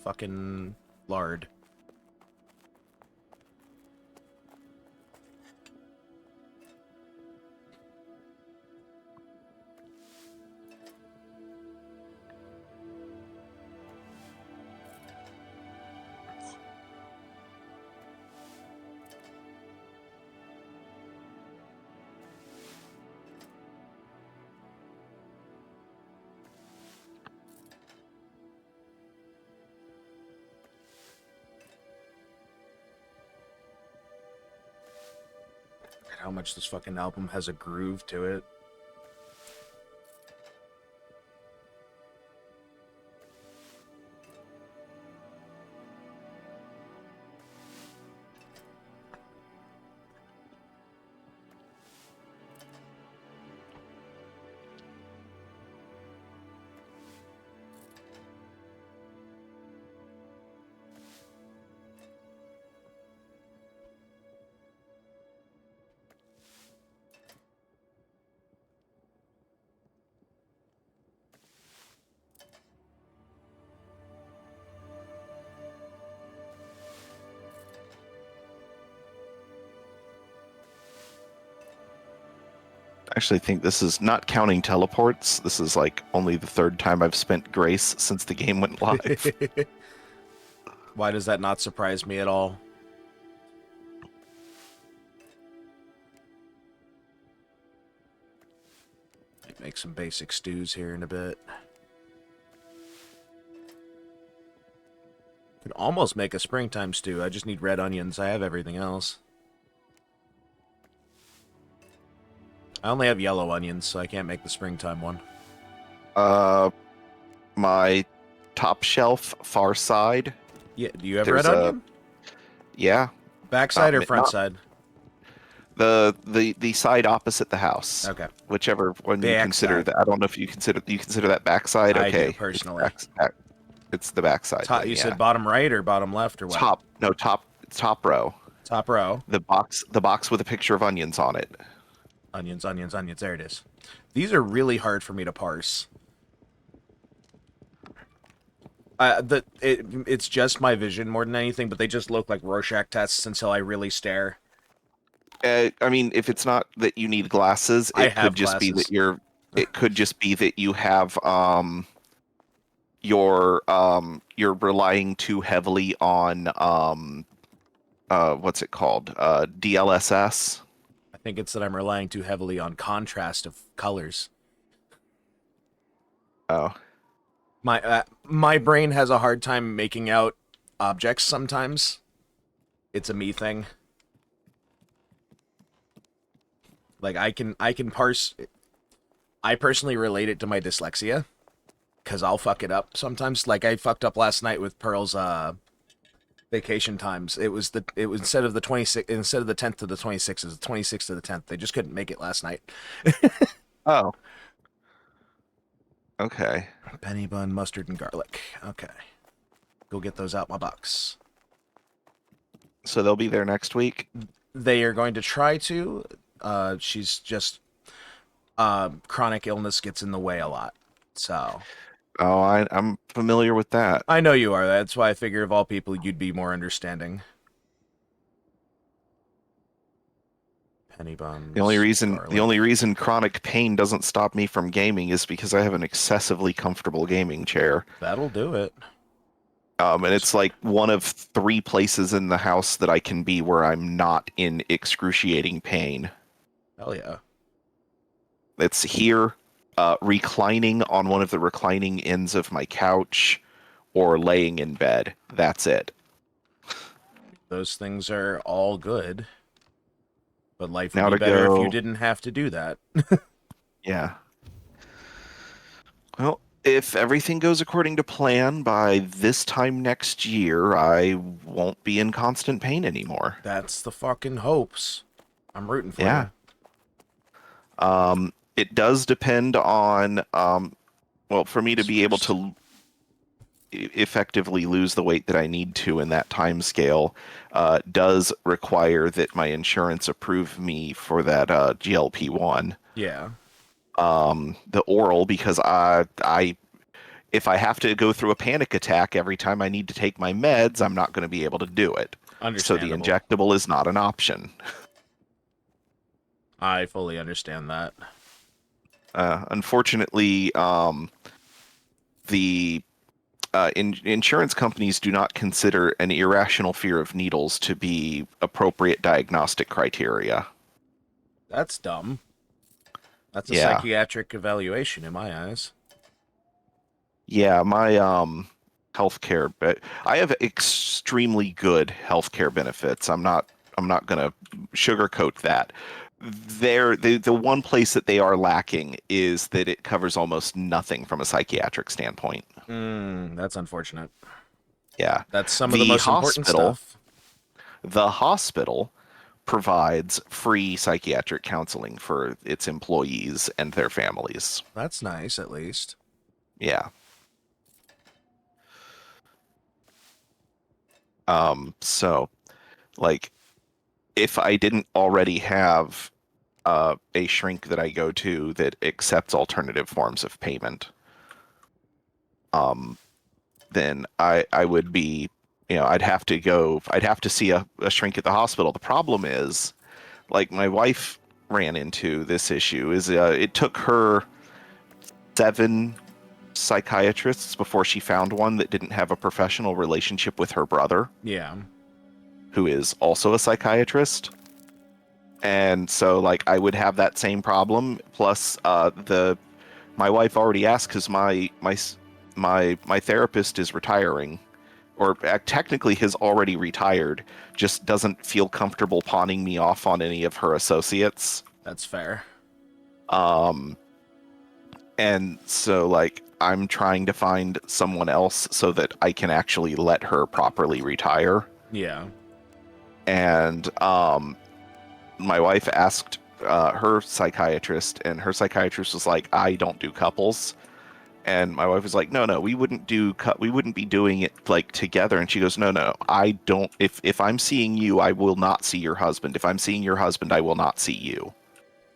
fucking lard. How much this fucking album has a groove to it. actually think this is not counting teleports. This is like only the third time I've spent grace since the game went live. Why does that not surprise me at all? Make some basic stews here in a bit. Could almost make a springtime stew. I just need red onions. I have everything else. I only have yellow onions, so I can't make the springtime one. My top shelf, far side. Yeah, do you have There's red onion? Yeah, Backside or not- front side? the side opposite the house. Okay. Whichever one you consider Backside. that. I don't know if you consider that backside. I Okay. do, personally. It's the backside. Top, then, you yeah. said bottom right or bottom left or what? Top row. Top row. The box with a picture of onions on it. Onions, onions, onions. There it is. These are really hard for me to parse. It's just my vision more than anything, but they just look like Rorschach tests until I really stare. I mean, if it's not that you need glasses, I it have could just be glasses. that it could just be that you have you're relying too heavily on what's it called? DLSS. I think it's that I'm relying too heavily on contrast of colors. Oh. My brain has a hard time making out objects sometimes. It's a me thing. Like I can parse. I personally relate it to my dyslexia, because I'll fuck it up sometimes. Like I fucked up last night with Pearl's vacation times. It was instead of the 10th to the 26th, it was the 26th to the 10th. They just couldn't make it last night. Oh. Okay. Penny bun, mustard, and garlic. Okay. Go get those out my box. So they'll be there next week? They are going to try to. She's just chronic illness gets in the way a lot. So Oh, I'm familiar with that. I know you are. That's why I figure of all people you'd be more understanding. Penny buns. The only garlic. reason chronic pain doesn't stop me from gaming is because I have an excessively comfortable gaming chair. That'll do it. And it's like one of 3 places in the house that I can be where I'm not in excruciating pain. Hell yeah. It's here, reclining on one of the reclining ends of my couch, or laying in bed. That's it. Those things are all good. But life Now would be to better if go- you didn't have to do that. Yeah. Well, if everything goes according to plan, by this time next year, I won't be in constant pain anymore. That's the fucking hopes. I'm rooting for Yeah. you. It does depend on, well, for me to be able to effectively lose the weight that I need to in that time scale, does require that my insurance approve me for that GLP-1. Yeah. The oral, because if I have to go through a panic attack every time I need to take my meds, I'm not going to be able to do it. So the Understandable. injectable is not an option. I fully understand that. Unfortunately, the insurance companies do not consider an irrational fear of needles to be appropriate diagnostic criteria. That's dumb. That's a Yeah. psychiatric evaluation in my eyes. Yeah, my healthcare, but I have extremely good healthcare benefits. I'm not gonna sugarcoat that. The one place that they are lacking is that it covers almost nothing from a psychiatric standpoint. That's unfortunate. Yeah. That's some of the most important stuff. The hospital provides free psychiatric counseling for its employees and their families. That's nice, at least. Yeah. So, like, if I didn't already have a shrink that I go to that accepts alternative forms of payment, then I would be, I'd have to see a shrink at the hospital. The problem is, like, my wife ran into this issue is it took her 7 psychiatrists before she found one that didn't have a professional relationship with her brother, Yeah. who is also a psychiatrist. And so, like, I would have that same problem. Plus, my wife already asked because my therapist is retiring, or technically has already retired. Just doesn't feel comfortable pawning me off on any of her associates. That's fair. And so, like, I'm trying to find someone else so that I can actually let her properly retire. Yeah. And my wife asked her psychiatrist, and her psychiatrist was like, "I don't do couples." And my wife was like, "No, we wouldn't be doing it like together." And she goes, "No, I don't. If I'm seeing you, I will not see your husband. If I'm seeing your husband, I will not see you.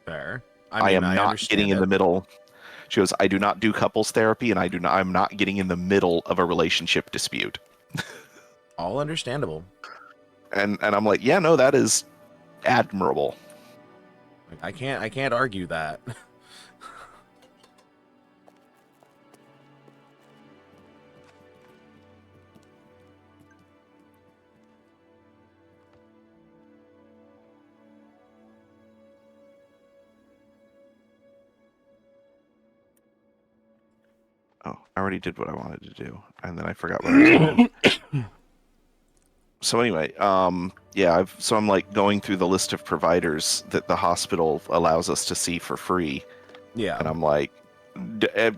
Fair. I I mean, am I not getting understand in it. the middle." She goes, "I do not do couples therapy, and I'm not getting in the middle of a relationship dispute." All understandable. And I'm like, "Yeah, no, that is admirable." Like, I can't argue that. Oh, I already did what I wanted to do, and then I forgot what I was doing. So anyway, yeah, I'm like going through the list of providers that the hospital allows us to see for free, Yeah. and I'm like,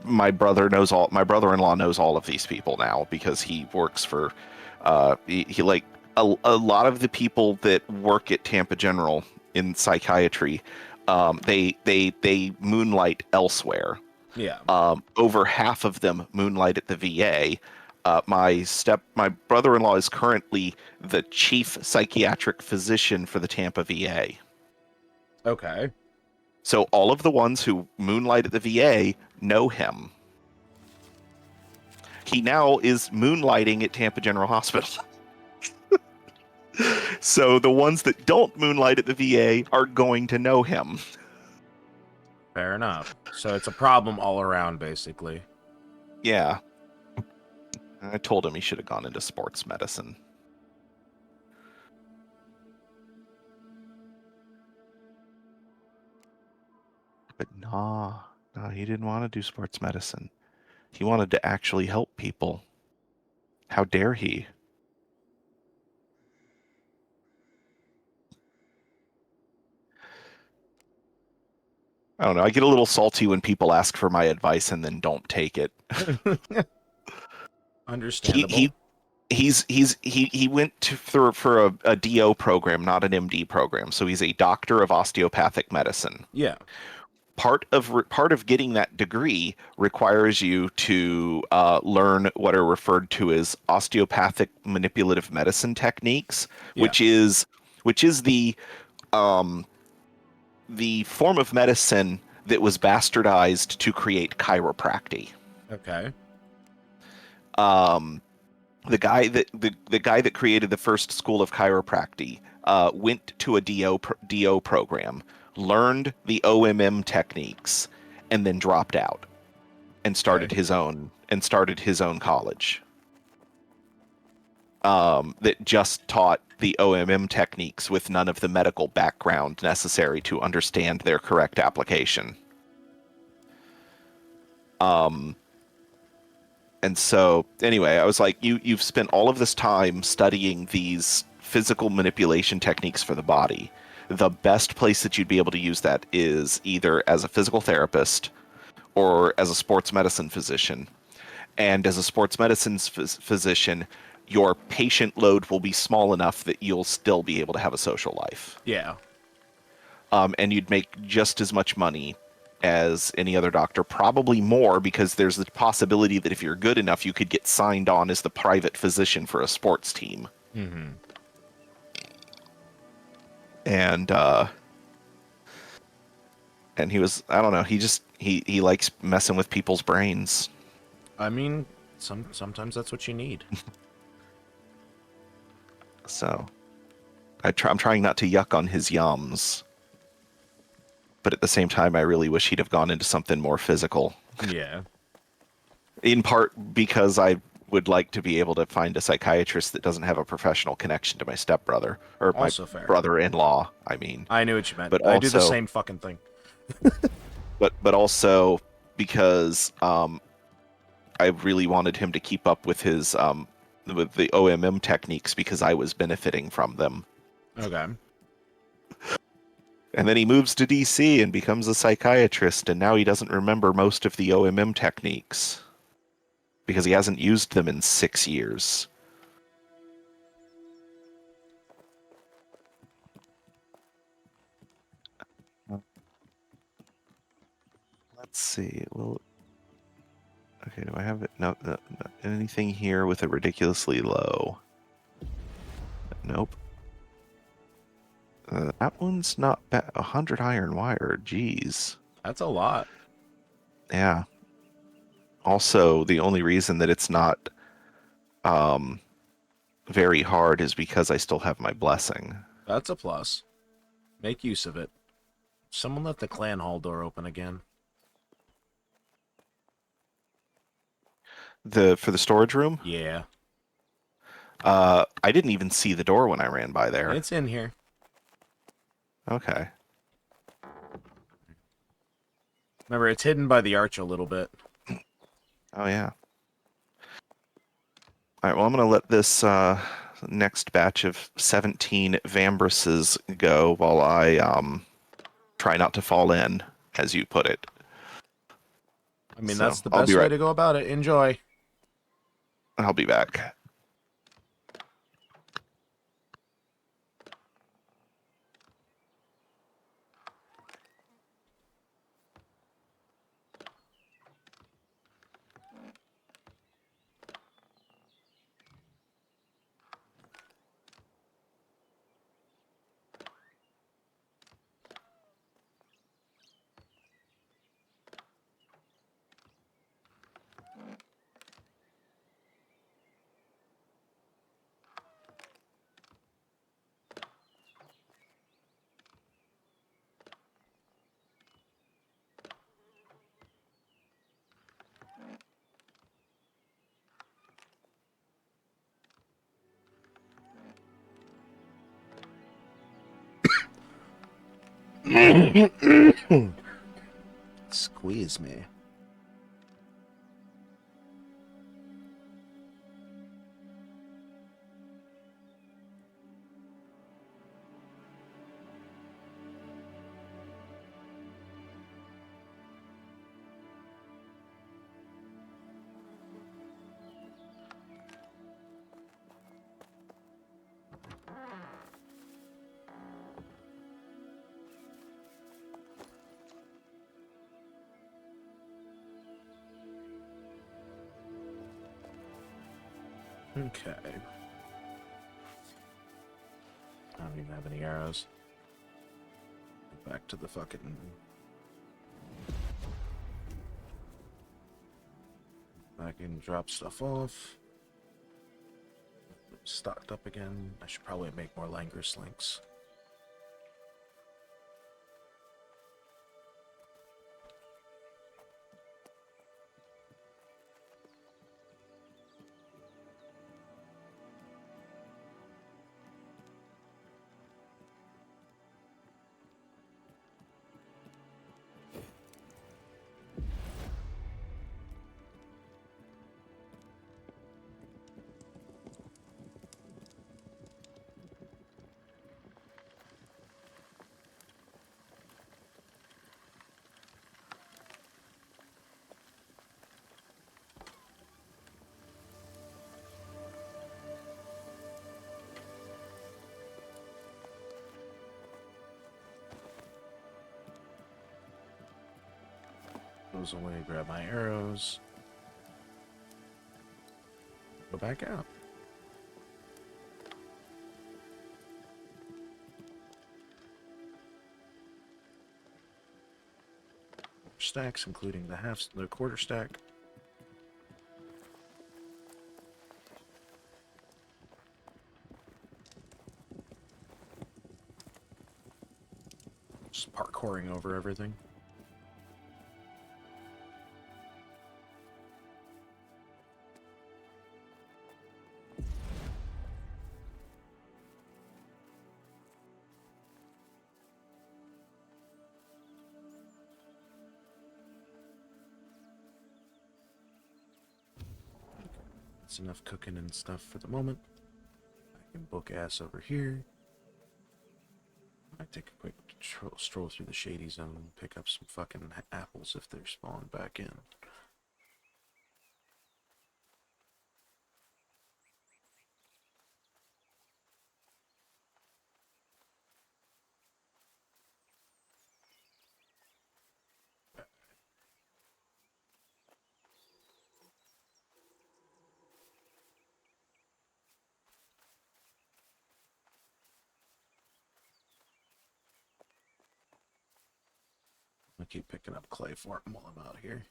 my brother-in-law knows all of these people now because he works for, he like a lot of the people that work at Tampa General in psychiatry, they moonlight elsewhere. Yeah. Over half of them moonlight at the VA. My brother-in-law is currently the chief psychiatric physician for the Tampa VA. Okay. So all of the ones who moonlight at the VA know him. He now is moonlighting at Tampa General Hospital. So the ones that don't moonlight at the VA are going to know him. Fair enough. So it's a problem all around, basically. Yeah. I told him he should have gone into sports medicine. But no, he didn't want to do sports medicine. He wanted to actually help people. How dare he? I don't know. I get a little salty when people ask for my advice and then don't take it. Understandable. He went for a DO program, not an MD program. So he's a doctor of osteopathic medicine. Yeah. Part of getting that degree requires you to learn what are referred to as osteopathic manipulative medicine techniques, Yeah. which is um, the form of medicine that was bastardized to create chiropractic. Okay. The guy that created the first school of chiropractic went to a DO program, learned the OMM techniques, and then dropped out and started Okay. his own college that just taught the OMM techniques with none of the medical background necessary to understand their correct application. And so, anyway, I was like, you've spent all of this time studying these physical manipulation techniques for the body. The best place that you'd be able to use that is either as a physical therapist or as a sports medicine physician. And as a sports medicine physician, your patient load will be small enough that you'll still be able to have a social life. Yeah. And you'd make just as much money as any other doctor, probably more, because there's the possibility that if you're good enough, you could get signed on as the private physician for a sports team. Mm-hmm. And he was, I don't know, he likes messing with people's brains. I mean, sometimes that's what you need. So I'm trying not to yuck on his yums. but at the same time, I really wish he'd have gone into something more physical. Yeah. In part because I would like to be able to find a psychiatrist that doesn't have a professional connection to my stepbrother or my Also fair. brother-in-law. I mean, I knew what you meant. but I do the also, same fucking thing. but also because I really wanted him to keep up with his with the OMM techniques because I was benefiting from them. Okay. And then he moves to DC and becomes a psychiatrist, and now he doesn't remember most of the OMM techniques because he hasn't used them in 6 years. Let's see. Well, okay. Do I have it? No, anything here with a ridiculously low? Nope. That one's not bad. 100 iron wire. Jeez. That's a lot. Yeah. Also, the only reason that it's not very hard is because I still have my blessing. That's a plus. Make use of it. Someone let the clan hall door open again. For the storage room? Yeah. I didn't even see the door when I ran by there. It's in here. Okay. Remember, it's hidden by the arch a little bit. Oh, yeah. All right, well, I'm going to let this next batch of 17 Vambruses go while I try not to fall in, as you put it. I mean, So, that's the I'll be best way right- to go about it. Enjoy. I'll be back. Squeeze me. Okay. I don't even have any arrows. Back to the fucking... I can drop stuff off. Stocked up again. I should probably make more Langris links. Goes away, grab my arrows. Go back out. Stacks, including the quarter stack. Just parkouring over everything. That's enough cooking and stuff for the moment. I can book ass over here. I take a quick stroll through the shady zone and pick up some fucking apples if they're spawned back in. I'll keep picking up clay for him while I'm out here.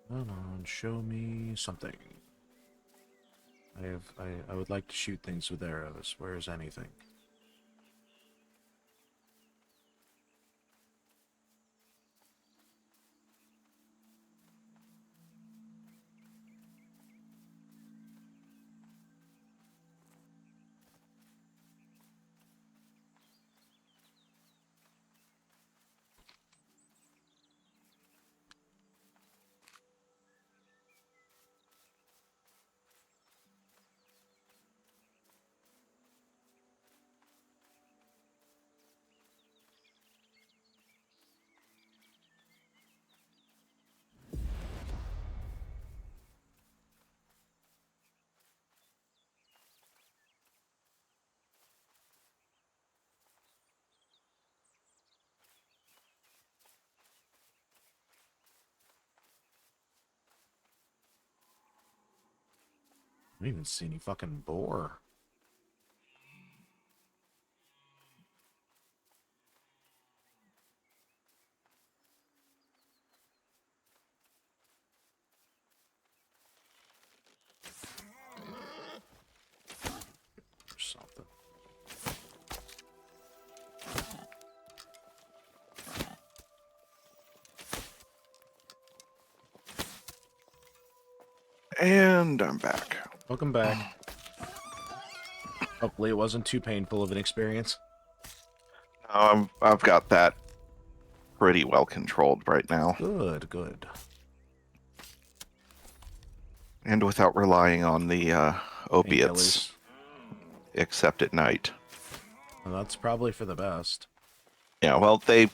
Come on, show me something. I would like to shoot things with arrows. Where is anything? I don't even see any fucking boar. Or something. And I'm back. Welcome back. Hopefully it wasn't too painful of an experience. I've got that pretty well controlled right now. Good, good. And without relying on the opiates, Painkillers. except at night. Well, that's probably for the best. Yeah, well, the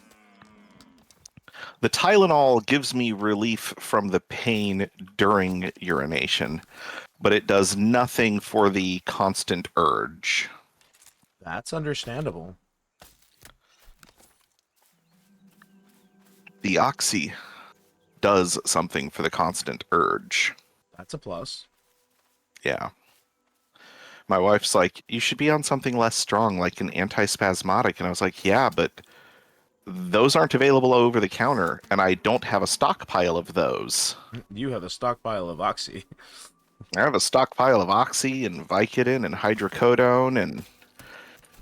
Tylenol gives me relief from the pain during urination, but it does nothing for the constant urge. That's understandable. The oxy does something for the constant urge. That's a plus. Yeah. My wife's like, you should be on something less strong, like an antispasmodic. And I was like, yeah, but those aren't available over the counter, and I don't have a stockpile of those. You have a stockpile of oxy. I have a stockpile of oxy and Vicodin and hydrocodone, and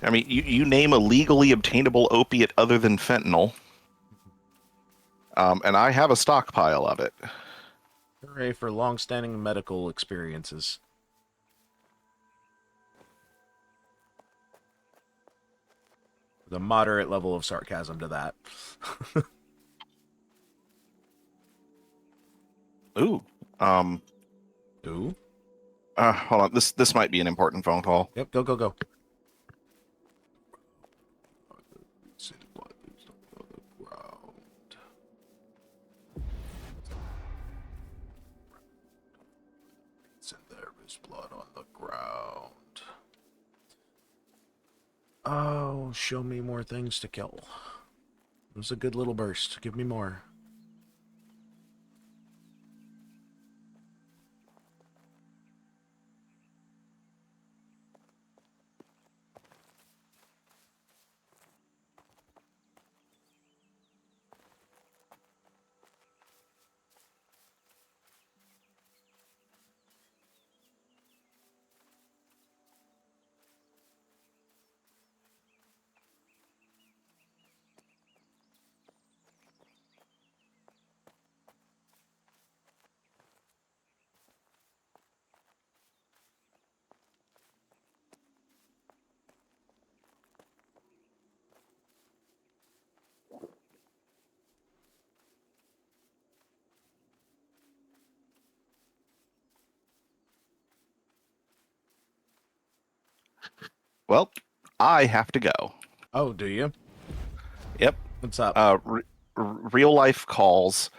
I mean, you name a legally obtainable opiate other than fentanyl, and I have a stockpile of it. Hooray for long-standing medical experiences. The moderate level of sarcasm to that. Ooh. Ooh. Hold on. This might be an important phone call. Yep, go. There is blood on the ground. Oh, show me more things to kill. It was a good little burst. Give me more. Well, I have to go. Oh, do you? Yep. What's up? Real life calls.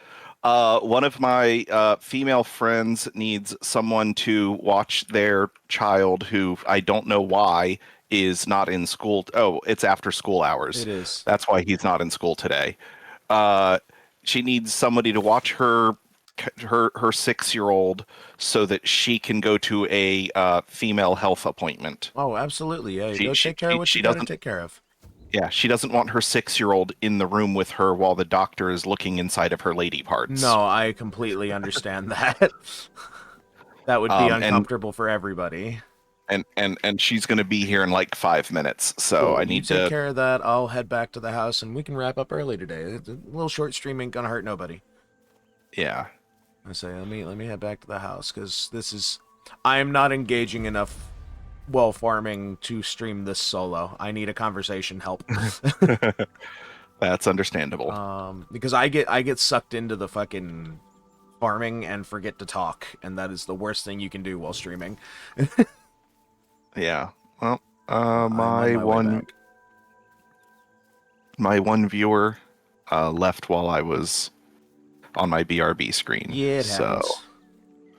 One of my female friends needs someone to watch their child who I don't know why is not in school. Oh, it's after school hours. It is. That's why he's not in school today. She needs somebody to watch her 6-year-old so that she can go to a female health appointment. Oh, absolutely. Yeah, She go she take care of what she you got to doesn't. take care of. Yeah, she doesn't want her 6-year-old in the room with her while the doctor is looking inside of her lady parts. No, I completely understand that. That would be And uncomfortable for everybody. she's going to be here in like 5 minutes, so I Cool. You need take to. care of that. I'll head back to the house and we can wrap up early today. A little short stream ain't gonna hurt nobody. Yeah, I say, let me head back to the house because this is. I am not engaging enough while farming to stream this solo. I need a conversation help. that's understandable. Because I get sucked into the fucking farming and forget to talk, and that is the worst thing you can do while streaming. Yeah. Well, I'm on my way back. my one viewer left while I was on my BRB screen. Yeah, it So happens.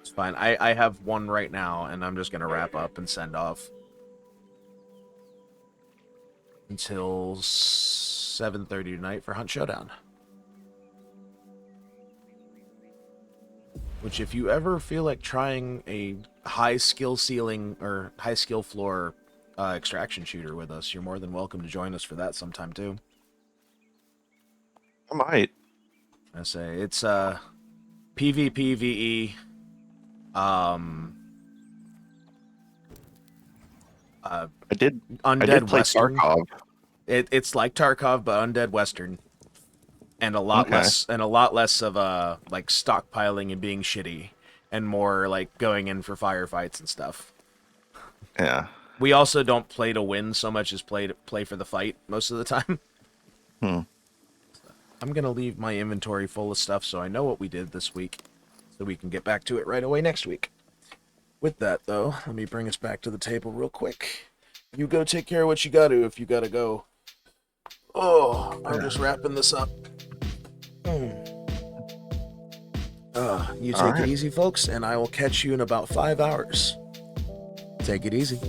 It's fine. I have one right now, and I'm just gonna wrap up and send off until 7:30 tonight for Hunt Showdown. Which, if you ever feel like trying a high skill ceiling or high skill floor extraction shooter with us, you're more than welcome to join us for that sometime too. I might. I say it's PvPvE. I did Undead play Western. Tarkov. It's like Tarkov but Undead Western, and a lot Okay. less of like stockpiling and being shitty, and more like going in for firefights and stuff. Yeah. We also don't play to win so much as play for the fight most of the time. Hmm. I'm gonna leave my inventory full of stuff so I know what we did this week, so we can get back to it right away next week. With that, though, let me bring us back to the table real quick. You go take care of what you gotta if you gotta go. Oh, I'm just wrapping this up. You All take it right. easy, folks, and I will catch you in about 5 hours. Take it easy.